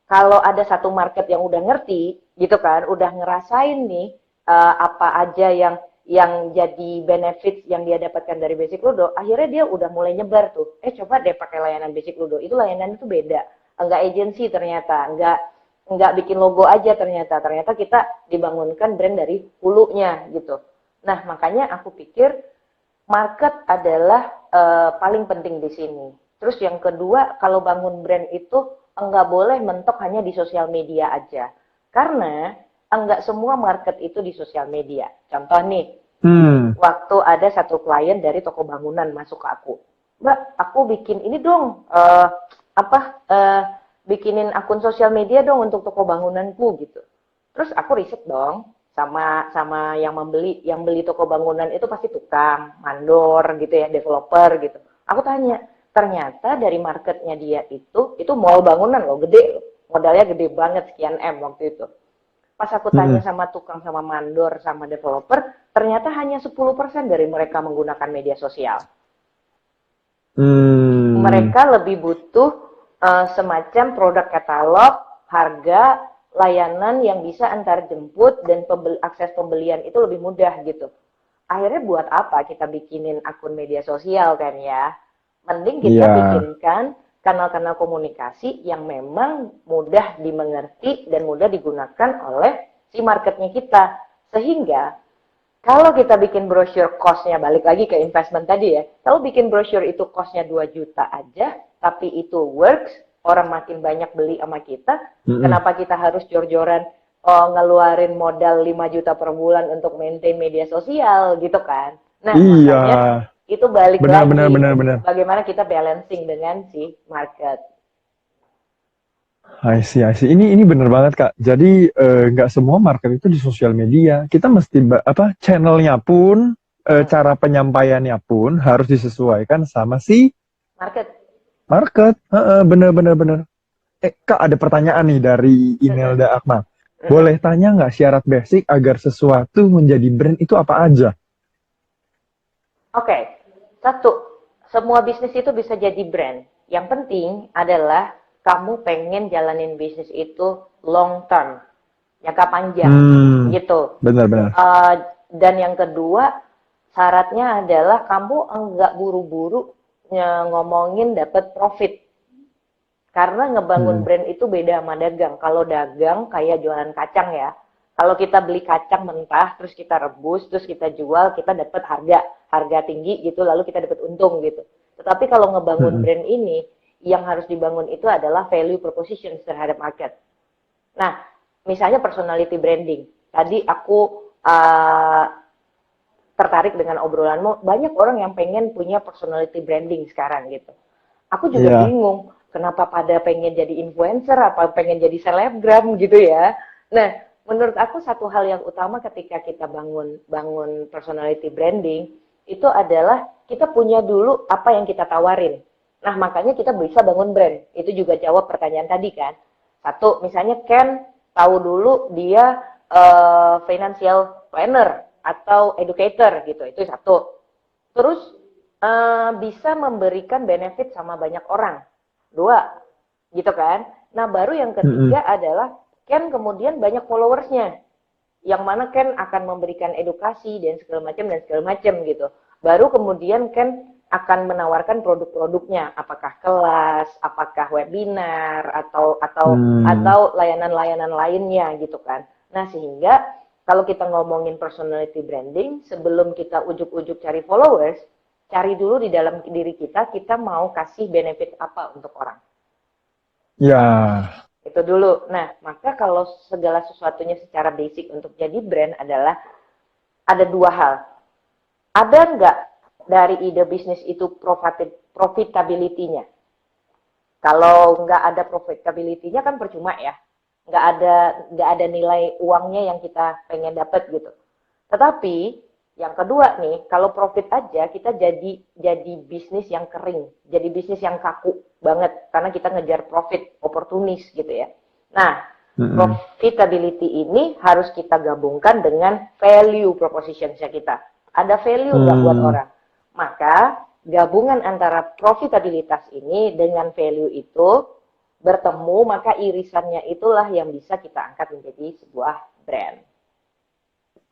Kalau ada satu market yang udah ngerti gitu kan, udah ngerasain nih apa aja yang jadi benefit yang dia dapatkan dari Basic Ludo, akhirnya dia udah mulai nyebar tuh. Coba deh pakai layanan Basic Ludo. Itu layanan itu beda. Enggak agensi ternyata, enggak bikin logo aja ternyata. Ternyata kita dibangunkan brand dari hulunya gitu. Nah, makanya aku pikir market adalah paling penting di sini. Terus yang kedua, kalau bangun brand itu enggak boleh mentok hanya di sosial media aja. Karena enggak semua market itu di sosial media. Contoh nih,
Hmm.
waktu ada satu klien dari toko bangunan masuk ke aku. Mbak, aku bikin ini dong, apa, bikinin akun sosial media dong untuk toko bangunanku gitu. Terus aku riset dong, sama yang beli toko bangunan itu pasti tukang, mandor gitu ya, developer gitu. Aku tanya, ternyata dari marketnya dia itu mall bangunan loh, gede loh. Modalnya gede banget, sekian M waktu itu. Pas aku tanya
Mm-mm.
sama tukang, sama mandor, sama developer, ternyata hanya 10% dari mereka menggunakan media sosial.
Hmm,
Mereka lebih butuh semacam produk katalog, harga, layanan yang bisa antar jemput dan akses pembelian itu lebih mudah gitu. Akhirnya buat apa kita bikinin akun media sosial kan ya? Mending kita
iya.
bikinkan kanal-kanal komunikasi yang memang mudah dimengerti dan mudah digunakan oleh si marketnya kita. Sehingga kalau kita bikin brosur cost-nya, balik lagi ke investment tadi ya, kalau bikin brosur itu cost-nya 2 juta aja, tapi itu works, orang makin banyak beli sama kita,
Mm-mm.
kenapa kita harus jor-joran ngeluarin modal 5 juta per bulan untuk maintain media sosial gitu kan. Nah,
Iya,
makanya itu balik
benar benar
lagi
benar benar.
bagaimana kita balancing dengan si market.
I see, I see. Ini benar banget Kak. Jadi nggak semua market itu di sosial media. Kita mesti apa channelnya pun,
Mm-mm.
cara penyampaiannya pun harus disesuaikan sama si
Market.
market. Heeh, benar benar benar. Kak ada pertanyaan nih dari
Mm-mm.
Imelda Akmal.
Mm-mm.
Boleh tanya nggak syarat basic agar sesuatu menjadi brand itu apa aja?
Oke, satu, semua bisnis itu bisa jadi brand. Yang penting adalah kamu pengen jalanin bisnis itu long term, jangka panjang,
Hmm,
gitu.
benar-benar.
Uh, dan yang kedua, syaratnya adalah kamu enggak buru-buru ngomongin dapat profit. Karena ngebangun
Hmm,
brand itu beda sama dagang. Kalau dagang kayak jualan kacang ya. Kalau kita beli kacang mentah, terus kita rebus, terus kita jual, kita dapat harga tinggi gitu, lalu kita dapat untung gitu. Tetapi kalau ngebangun
mm-mm.
brand ini, yang harus dibangun itu adalah value proposition terhadap market. Nah, misalnya personality branding. Tadi aku tertarik dengan obrolanmu, banyak orang yang pengen punya personality branding sekarang gitu. Aku juga
Iya,
bingung, kenapa pada pengen jadi influencer, apa pengen jadi selebgram gitu ya. Nah, menurut aku satu hal yang utama ketika kita bangun bangun personality branding itu adalah kita punya dulu apa yang kita tawarin. Nah, makanya kita bisa bangun brand. Itu juga jawab pertanyaan tadi kan. Satu, misalnya Ken tahu dulu dia financial planner atau educator gitu. Itu satu. Terus bisa memberikan benefit sama banyak orang. Dua, gitu kan? Nah, baru yang
mm-mm.
ketiga adalah Ken kemudian banyak followersnya, yang mana Ken akan memberikan edukasi dan segala macam gitu. Baru kemudian Ken akan menawarkan produk-produknya, apakah kelas, apakah webinar
Hmm,
atau layanan-layanan lainnya gitu kan. Nah, sehingga kalau kita ngomongin personality branding, sebelum kita ujuk-ujuk cari followers, cari dulu di dalam diri kita, kita mau kasih benefit apa untuk orang.
ya,
Itu dulu. Nah, maka kalau segala sesuatunya secara basic untuk jadi brand adalah ada dua hal. Ada nggak dari ide bisnis itu profitability-nya? Kalau nggak ada profitability-nya kan percuma ya. Nggak ada nilai uangnya yang kita pengen dapat gitu. Tetapi yang kedua nih, kalau profit aja kita jadi bisnis yang kering, jadi bisnis yang kaku banget karena kita ngejar profit oportunis gitu ya. Nah,
mm-mm.
profitability ini harus kita gabungkan dengan value proposition-nya kita. Ada value nggak buat
Hmm,
orang? Maka gabungan antara profitabilitas ini dengan value itu bertemu, maka irisannya itulah yang bisa kita angkat menjadi sebuah brand.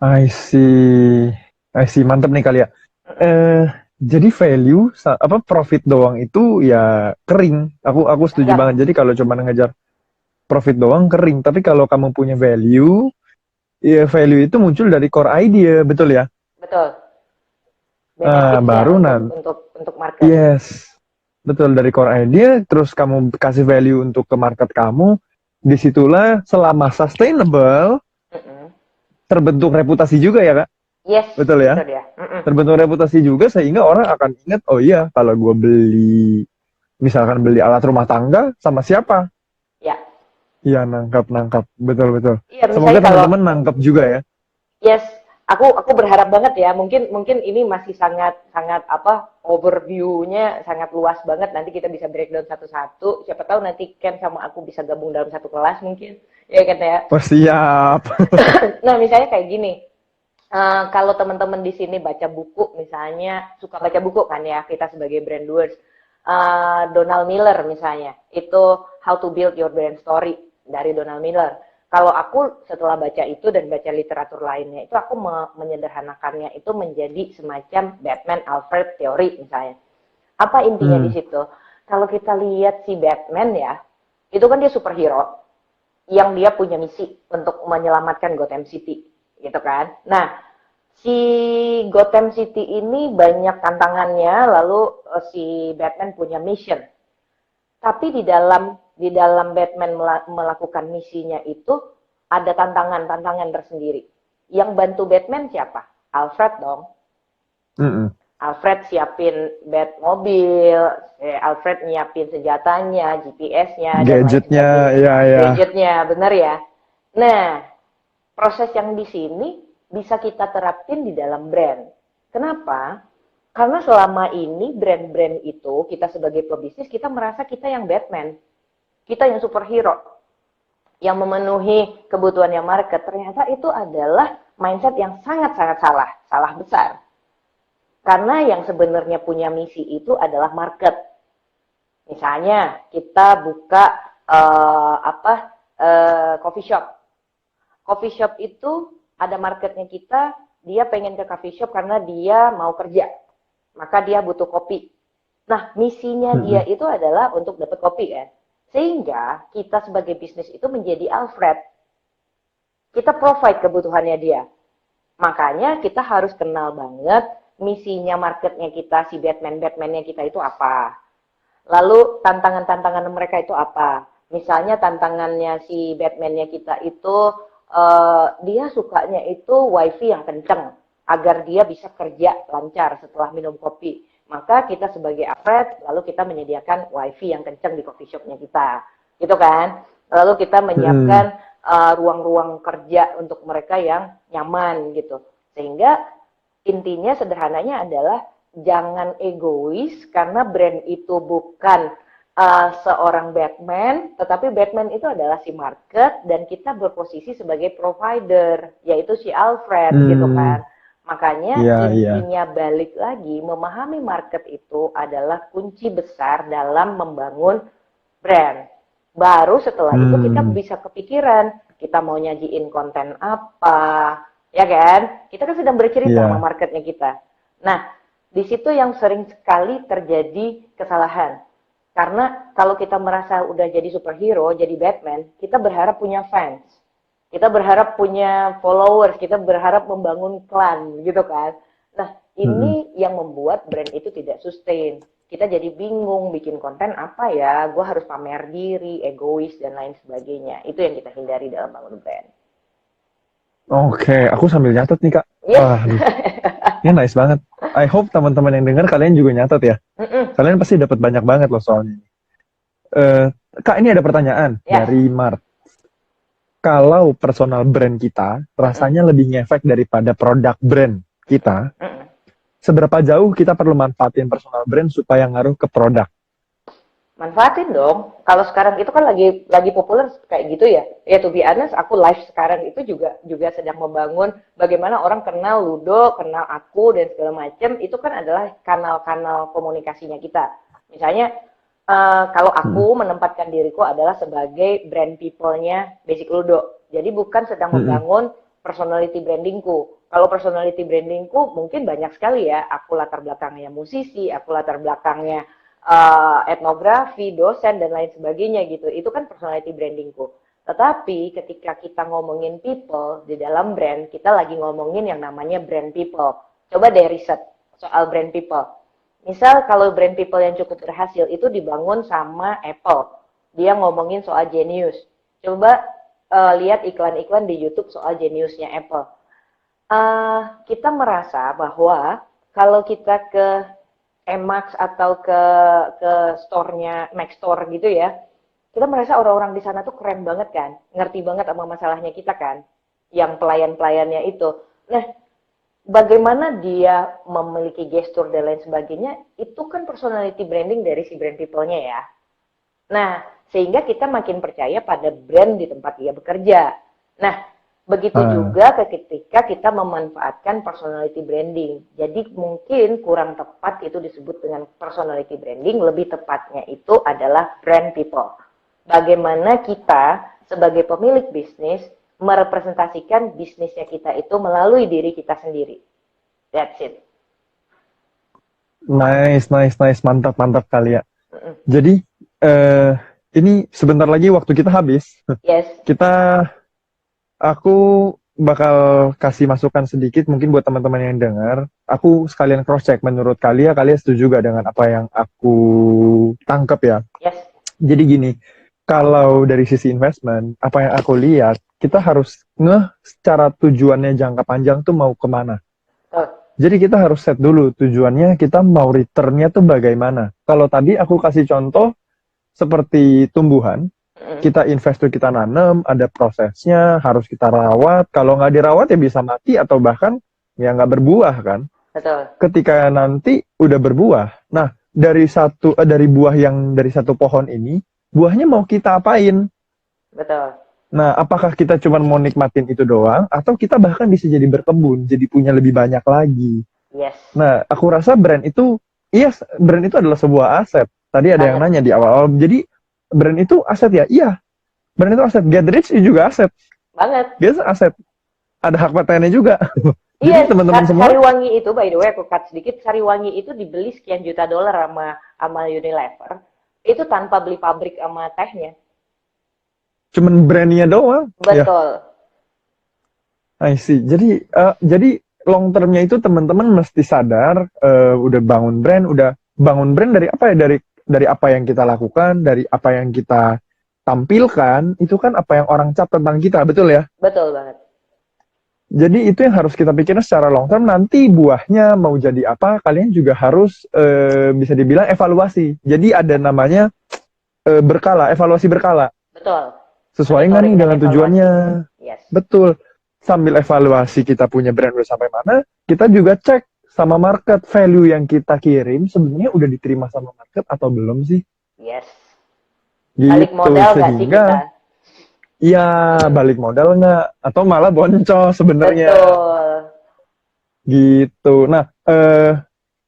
I see, I see. Mantep nih kali ya. Eh, jadi value, apa profit doang itu ya kering. Aku setuju
Dagang,
banget. Jadi kalau cuma ngejar profit doang kering. Tapi kalau kamu punya value, ya value itu muncul dari core idea, betul ya?
betul. Benefitsnya
Baru
untuk
nanti,
untuk market.
yes, betul dari core idea. Terus kamu kasih value untuk ke market kamu. Disitulah selama sustainable
Mm-mm.
terbentuk reputasi juga ya Kak,
Yes,
betul
itu
ya?
dia. Mm-mm.
Terbentuk reputasi juga sehingga orang akan ingat, oh iya kalau gue beli, misalkan beli alat rumah tangga sama siapa?
Ya,
Iya nangkap nangkap, betul betul.
iya
Semoga
misalnya kalau
teman-teman nangkap juga ya.
Yes, aku berharap banget ya. Mungkin mungkin ini masih sangat sangat apa overview-nya sangat luas banget. Nanti kita bisa breakdown satu-satu. Siapa tahu nanti Ken sama aku bisa gabung dalam satu kelas mungkin. Ya kan ya.
Oh, siap.
Nah, misalnya kayak gini. Kalau teman-teman di sini baca buku, misalnya suka baca buku kan ya, kita sebagai brand doers, Donald Miller misalnya, itu How to Build Your Brand Story dari Donald Miller. Kalau aku setelah baca itu dan baca literatur lainnya, itu aku menyederhanakannya itu menjadi semacam Batman Alfred Theory misalnya. Apa intinya di
Hmm,
situ? Kalau kita lihat si Batman ya, itu kan dia superhero yang dia punya misi untuk menyelamatkan Gotham City, gitu kan? Nah, si Gotham City ini banyak tantangannya, lalu si Batman punya mission. Tapi di dalam Batman melakukan misinya itu ada tantangan-tantangan tersendiri. Yang bantu Batman siapa? Alfred dong.
mm-mm.
Alfred siapin Batmobile, Alfred nyiapin senjatanya, GPS-nya, dan lain
Gadgetnya,
sebagainya.
ya ya.
Gadgetnya, bener ya? Nah, proses yang di sini bisa kita terapin di dalam brand. Kenapa? Karena selama ini brand-brand itu, kita sebagai pebisnis, kita merasa kita yang Batman. Kita yang superhero. Yang memenuhi kebutuhannya market. Ternyata itu adalah mindset yang sangat-sangat salah. Salah besar. Karena yang sebenarnya punya misi itu adalah market. Misalnya kita buka coffee shop. Coffee shop itu ada marketnya kita, dia pengen ke coffee shop karena dia mau kerja. Maka dia butuh kopi. Nah, misinya dia
Mm-mm.
itu adalah untuk dapat kopi kan. Sehingga kita sebagai bisnis itu menjadi Alfred. Kita provide kebutuhannya dia. Makanya kita harus kenal banget misinya marketnya kita, si Batman-Batmannya kita itu apa. Lalu tantangan-tantangan mereka itu apa. Misalnya tantangannya si Batman-nya kita itu, dia sukanya itu wifi yang kenceng. Agar dia bisa kerja lancar setelah minum kopi. Maka kita sebagai Alfred, lalu kita menyediakan wifi yang kenceng di coffee shop-nya kita. Gitu kan. Lalu kita menyiapkan
Mm-mm.
ruang-ruang kerja untuk mereka yang nyaman gitu. Sehingga intinya sederhananya adalah jangan egois karena brand itu bukan seorang Batman, tetapi Batman itu adalah si market dan kita berposisi sebagai provider, yaitu si Alfred gitu kan.
Hmm,
Makanya
iya iya.
intinya balik lagi, memahami market itu adalah kunci besar dalam membangun brand. Baru setelah itu kita
Hmm,
bisa kepikiran, kita mau nyajiin konten apa, ya kan? Kita kan sedang bercerita sama
iya.
marketnya kita. Nah, di situ yang sering sekali terjadi kesalahan. Karena kalau kita merasa udah jadi superhero, jadi Batman, kita berharap punya fans. Kita berharap punya followers, kita berharap membangun klan, gitu kan. Nah,
Mm-mm.
ini yang membuat brand itu tidak sustain. Kita jadi bingung bikin konten apa ya, gue harus pamer diri, egois, dan lain sebagainya. Itu yang kita hindari dalam bangun brand.
Oke, aku sambil nyatet nih, Kak.
Yes.
Wah, aduh, ini nice banget. I hope teman-teman yang dengar kalian juga nyatet ya.
Mm-mm.
Kalian pasti dapat banyak banget loh soalnya. Eh, Kak, ini ada pertanyaan
Yes.
dari Mart. Kalau personal brand kita
Mm-mm.
rasanya lebih ngefek daripada produk brand kita,
Mm-mm.
seberapa jauh kita perlu manfaatin personal brand supaya ngaruh ke produk?
Manfaatin dong. Kalau sekarang itu kan lagi populer kayak gitu ya. Ya to be honest, aku live sekarang itu juga sedang membangun bagaimana orang kenal Ludo, kenal aku dan segala macam. Itu kan adalah kanal-kanal komunikasinya kita. Misalnya kalau aku
Mm-mm.
menempatkan diriku adalah sebagai brand people-nya Basic Ludo. Jadi bukan sedang
Mm-mm.
membangun personality brandingku. Kalau personality brandingku mungkin banyak sekali ya. Aku latar belakangnya musisi, aku latar belakangnya etnografi, dosen, dan lain sebagainya gitu. Itu kan personality brandingku. Tetapi ketika kita ngomongin people di dalam brand, kita lagi ngomongin yang namanya brand people. Coba deh riset soal brand people. Misal kalau brand people yang cukup berhasil itu dibangun sama Apple. Dia ngomongin soal genius. Coba lihat iklan-iklan di YouTube soal geniusnya Apple. Kita merasa bahwa kalau kita ke Emax atau ke store-nya Mac Store gitu ya, kita merasa orang-orang di sana tuh keren banget kan, ngerti banget sama masalahnya kita kan, yang pelayan-pelayannya itu. Nah, bagaimana dia memiliki gestur dan lain sebagainya, itu kan personality branding dari si brand people-nya ya. Nah, sehingga kita makin percaya pada brand di tempat dia bekerja. Nah, begitu
Ah,
juga ketika kita memanfaatkan personality branding. Jadi mungkin kurang tepat itu disebut dengan personality branding, lebih tepatnya itu adalah brand people. Bagaimana kita sebagai pemilik bisnis merepresentasikan bisnisnya kita itu melalui diri kita sendiri. That's it.
nice, nice, nice, mantap, mantap kali ya.
Mm-mm.
Jadi eh ini sebentar lagi waktu kita habis.
Yes,
Kita Aku bakal kasih masukan sedikit mungkin buat teman-teman yang dengar. Aku sekalian cross check menurut kalian setuju gak dengan apa yang aku tangkap ya.
yes,
Jadi gini, kalau dari sisi investment, apa yang aku lihat, kita harus ngeh secara tujuannya jangka panjang tuh mau kemana.
betul.
Jadi kita harus set dulu tujuannya kita mau returnnya tuh bagaimana. Kalau tadi aku kasih contoh seperti tumbuhan,
Mm-mm.
kita invest tuh kita nanam, ada prosesnya, harus kita rawat. Kalau nggak dirawat ya bisa mati atau bahkan ya nggak berbuah kan.
Betul,
Ketika nanti udah berbuah, nah dari buah yang dari satu pohon ini, buahnya mau kita apain?
betul.
Nah, apakah kita cuma mau nikmatin itu doang, atau kita bahkan bisa jadi berkebun, jadi punya lebih banyak lagi.
Yes,
Nah, aku rasa iya, brand itu adalah sebuah aset. Tadi ada yang
banget,
nanya di awal-awal, jadi brand itu aset ya? Iya, brand itu aset. Get Rich juga aset.
banget.
Dia aset. Ada hak patennya juga.
Iya,
Jadi teman-teman semua,
Sariwangi itu, by the way, aku cut sedikit. Sariwangi itu dibeli sekian juta dolar sama Unilever. Itu tanpa beli pabrik sama tehnya.
cuman brandnya doang. Ya,
Betul,
I see. Jadi long termnya itu teman-teman mesti sadar, udah bangun brand dari apa ya? Dari apa yang kita lakukan, dari apa yang kita tampilkan, itu kan apa yang orang cap tentang kita, betul ya?
betul banget.
Jadi itu yang harus kita pikirin secara long term. Nanti buahnya mau jadi apa, kalian juga harus bisa dibilang evaluasi. Jadi ada namanya evaluasi berkala.
Betul.
Sesuai nggak
Monitoring
nih
dan
dengan
evaluasi.
tujuannya?
Yes,
Betul. Sambil evaluasi kita punya brand udah sampai mana, kita juga cek sama market value yang kita kirim sebenarnya udah diterima sama market atau belum sih?
yes. Balik
Gitu.
modal nggak sih kita?
Sehingga ya balik modal nggak atau malah boncos sebenarnya.
Betul.
Gitu. Nah,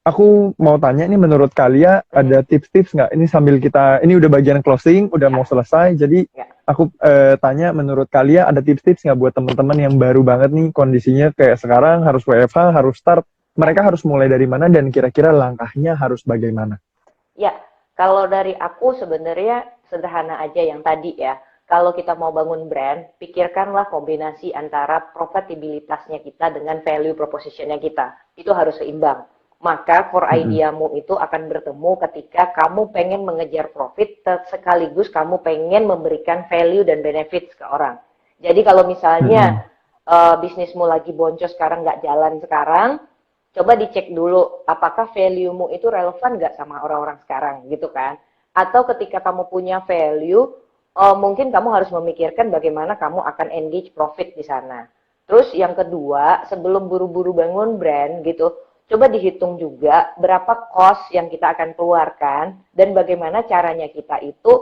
aku mau tanya nih menurut kalian
Mm-mm.
ada tips-tips nggak? Ini udah bagian closing, udah mau
Ya,
selesai. Jadi
ya.
aku tanya menurut kalian ada tips-tips nggak buat teman-teman yang baru banget nih kondisinya kayak sekarang harus WFH, harus start.
Ya.
Mereka harus mulai dari mana dan kira-kira langkahnya harus bagaimana?
Ya, kalau dari aku sebenarnya sederhana aja yang tadi ya. Kalau kita mau bangun brand, pikirkanlah kombinasi antara profitabilitasnya kita dengan value propositionnya kita. Itu harus seimbang. Maka core
Mm-mm.
ideamu itu akan bertemu ketika kamu pengen mengejar profit, sekaligus kamu pengen memberikan value dan benefits ke orang. Jadi kalau
Mm-mm.
misalnya bisnismu lagi boncos sekarang nggak jalan sekarang, coba dicek dulu apakah value-mu itu relevan nggak sama orang-orang sekarang gitu kan. Atau ketika kamu punya value, mungkin kamu harus memikirkan bagaimana kamu akan engage profit di sana. Terus yang kedua, sebelum buru-buru bangun brand gitu, coba dihitung juga berapa cost yang kita akan keluarkan dan bagaimana caranya kita itu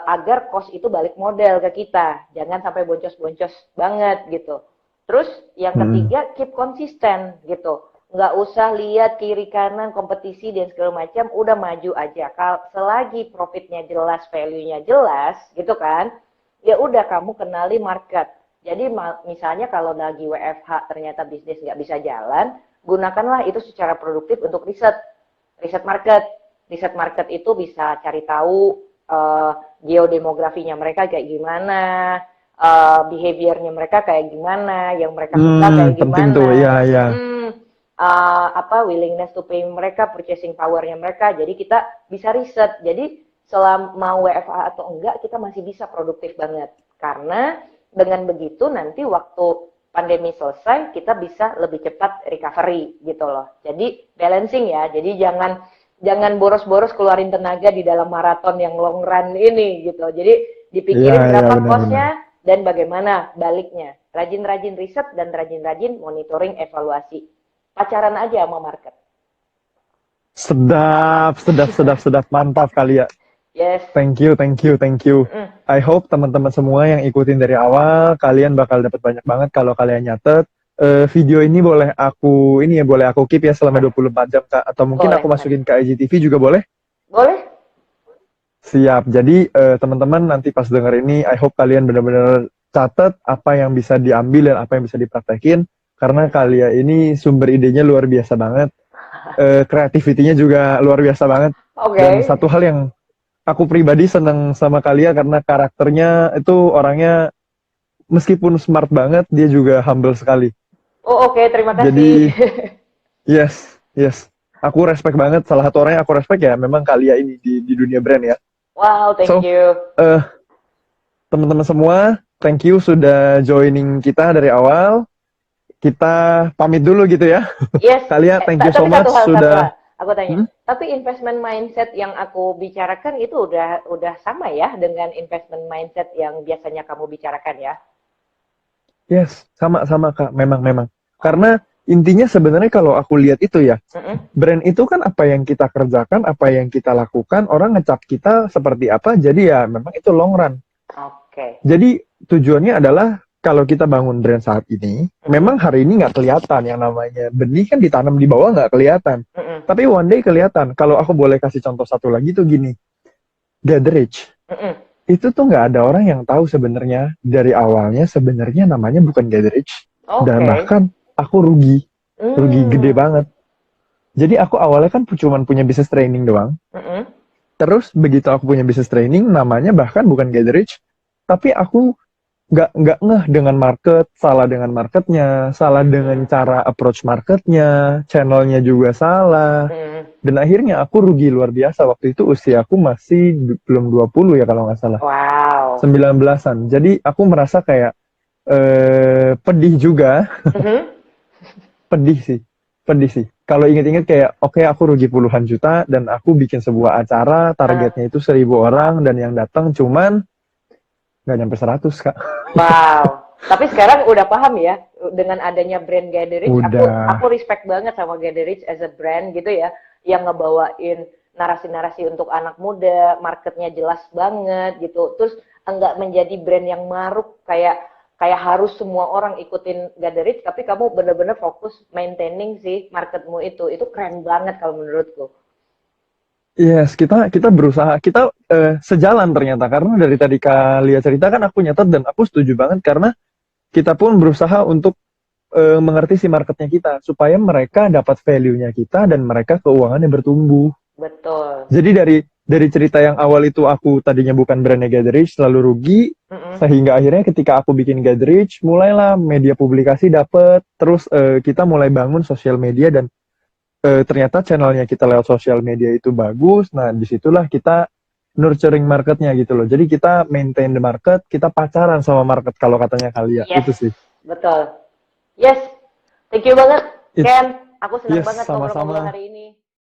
agar cost itu balik modal ke kita. Jangan sampai boncos-boncos banget gitu. Terus yang
Mm-mm.
ketiga, keep konsisten gitu. Nggak usah lihat kiri kanan kompetisi dan segala macam, udah maju aja. Selagi profitnya jelas, value-nya jelas, gitu kan, ya udah kamu kenali market. Jadi misalnya kalau lagi WFH ternyata bisnis nggak bisa jalan, gunakanlah itu secara produktif untuk riset, riset market. Riset market itu bisa cari tahu geodemografinya mereka kayak gimana, behaviornya mereka kayak gimana, yang mereka suka kayak
Penting tuh, ya,
gimana,
ya.
apa willingness to pay mereka, purchasing powernya mereka. Jadi kita bisa riset. Jadi selama WFA atau enggak, kita masih bisa produktif banget. Karena dengan begitu nanti waktu pandemi selesai, kita bisa lebih cepat recovery gitu loh. Jadi balancing ya. Jadi jangan boros-boros keluarin tenaga di dalam maraton yang long run ini gitu. Jadi
Iya,
dipikirin
iya,
berapa
benar-benar.
cost-nya dan bagaimana baliknya. rajin-rajin riset dan rajin-rajin monitoring evaluasi. Pacaran aja sama market.
Sedap, sedap, sedap, sedap. Mantap kali ya.
Yes.
Thank you, thank you, thank you. I hope teman-teman semua yang ikutin dari awal, kalian bakal dapat banyak banget kalau kalian nyatet. Video ini boleh aku keep ya selama 24 jam, Kak. Atau mungkin
Boleh,
aku masukin ke IGTV juga boleh?
Boleh?
Siap. Jadi teman-teman nanti pas denger ini, I hope kalian benar-benar catat apa yang bisa diambil dan apa yang bisa dipraktekin. Karena kalian ini sumber idenya luar biasa banget. Kreativitinya juga luar biasa banget.
Oke.
Dan satu hal yang aku pribadi senang sama Kalia karena karakternya itu orangnya meskipun smart banget, dia juga humble sekali.
Oh, oke, terima kasih.
Jadi, yes. Aku respect banget. Salah satu orang yang aku respect ya memang Kalia ini di dunia brand ya.
Wow, thank you.
Teman-teman semua, thank you sudah joining kita dari awal. Kita pamit dulu gitu ya.
Yes.
Kalia, thank you so
Tapi
much
satu hal,
sudah.
Aku tanya, tapi investment mindset yang aku bicarakan itu udah sama ya dengan investment mindset yang biasanya kamu bicarakan ya?
Yes, sama-sama Kak. Memang. Karena intinya sebenarnya kalau aku lihat itu ya, brand itu kan apa yang kita kerjakan, apa yang kita lakukan, orang ngecap kita seperti apa, jadi ya memang itu long run.
Oke.
Jadi tujuannya adalah kalau kita bangun brand saat ini, memang hari ini nggak kelihatan yang namanya benih kan ditanam di bawah nggak kelihatan. Tapi one day kelihatan. Kalau aku boleh kasih contoh satu lagi tuh gini, Gatherage. Itu tuh nggak ada orang yang tahu sebenarnya dari awalnya sebenarnya namanya bukan Gatherage. Dan bahkan aku rugi gede banget. Jadi aku awalnya kan cuma punya business training doang. Terus begitu aku punya business training, namanya bahkan bukan Gatherage, tapi aku nggak ngeh dengan market, salah dengan marketnya, salah dengan cara approach marketnya, channelnya juga salah. Dan akhirnya aku rugi luar biasa. Waktu itu usia aku masih belum 20 ya kalau nggak salah.
Wow.
19-an. Jadi aku merasa kayak pedih juga. Pedih sih. Kalau inget-inget kayak, oke, aku rugi puluhan juta dan aku bikin sebuah acara, targetnya itu 1.000 orang dan yang datang cuman nggak nyampe 100, Kak.
Wow. Tapi sekarang udah paham ya dengan adanya brand Gatherage. Aku respect banget sama Gatherage as a brand gitu ya, yang ngebawain narasi-narasi untuk anak muda, marketnya jelas banget gitu. Terus enggak menjadi brand yang maruk kayak harus semua orang ikutin Gatherage, tapi kamu bener-bener fokus maintaining si marketmu itu. Itu keren banget kalau menurutku.
Yes, kita berusaha, kita sejalan ternyata, karena dari tadi Kalia cerita kan aku nyatet dan aku setuju banget karena kita pun berusaha untuk mengerti si marketnya kita supaya mereka dapat value-nya kita dan mereka keuangannya bertumbuh.
Betul.
Jadi dari cerita yang awal itu aku tadinya bukan brandnya Gatherage, selalu rugi, sehingga akhirnya ketika aku bikin Gatherage, mulailah media publikasi dapet, terus kita mulai bangun sosial media dan ternyata channelnya kita lewat sosial media itu bagus. Nah, disitulah kita nurturing marketnya gitu loh. Jadi kita maintain the market, kita pacaran sama market kalau katanya Kalia.
Yes,
itu sih.
Betul. Yes, thank you banget, Ken. Aku senang banget ngobrol-ngobrol hari ini.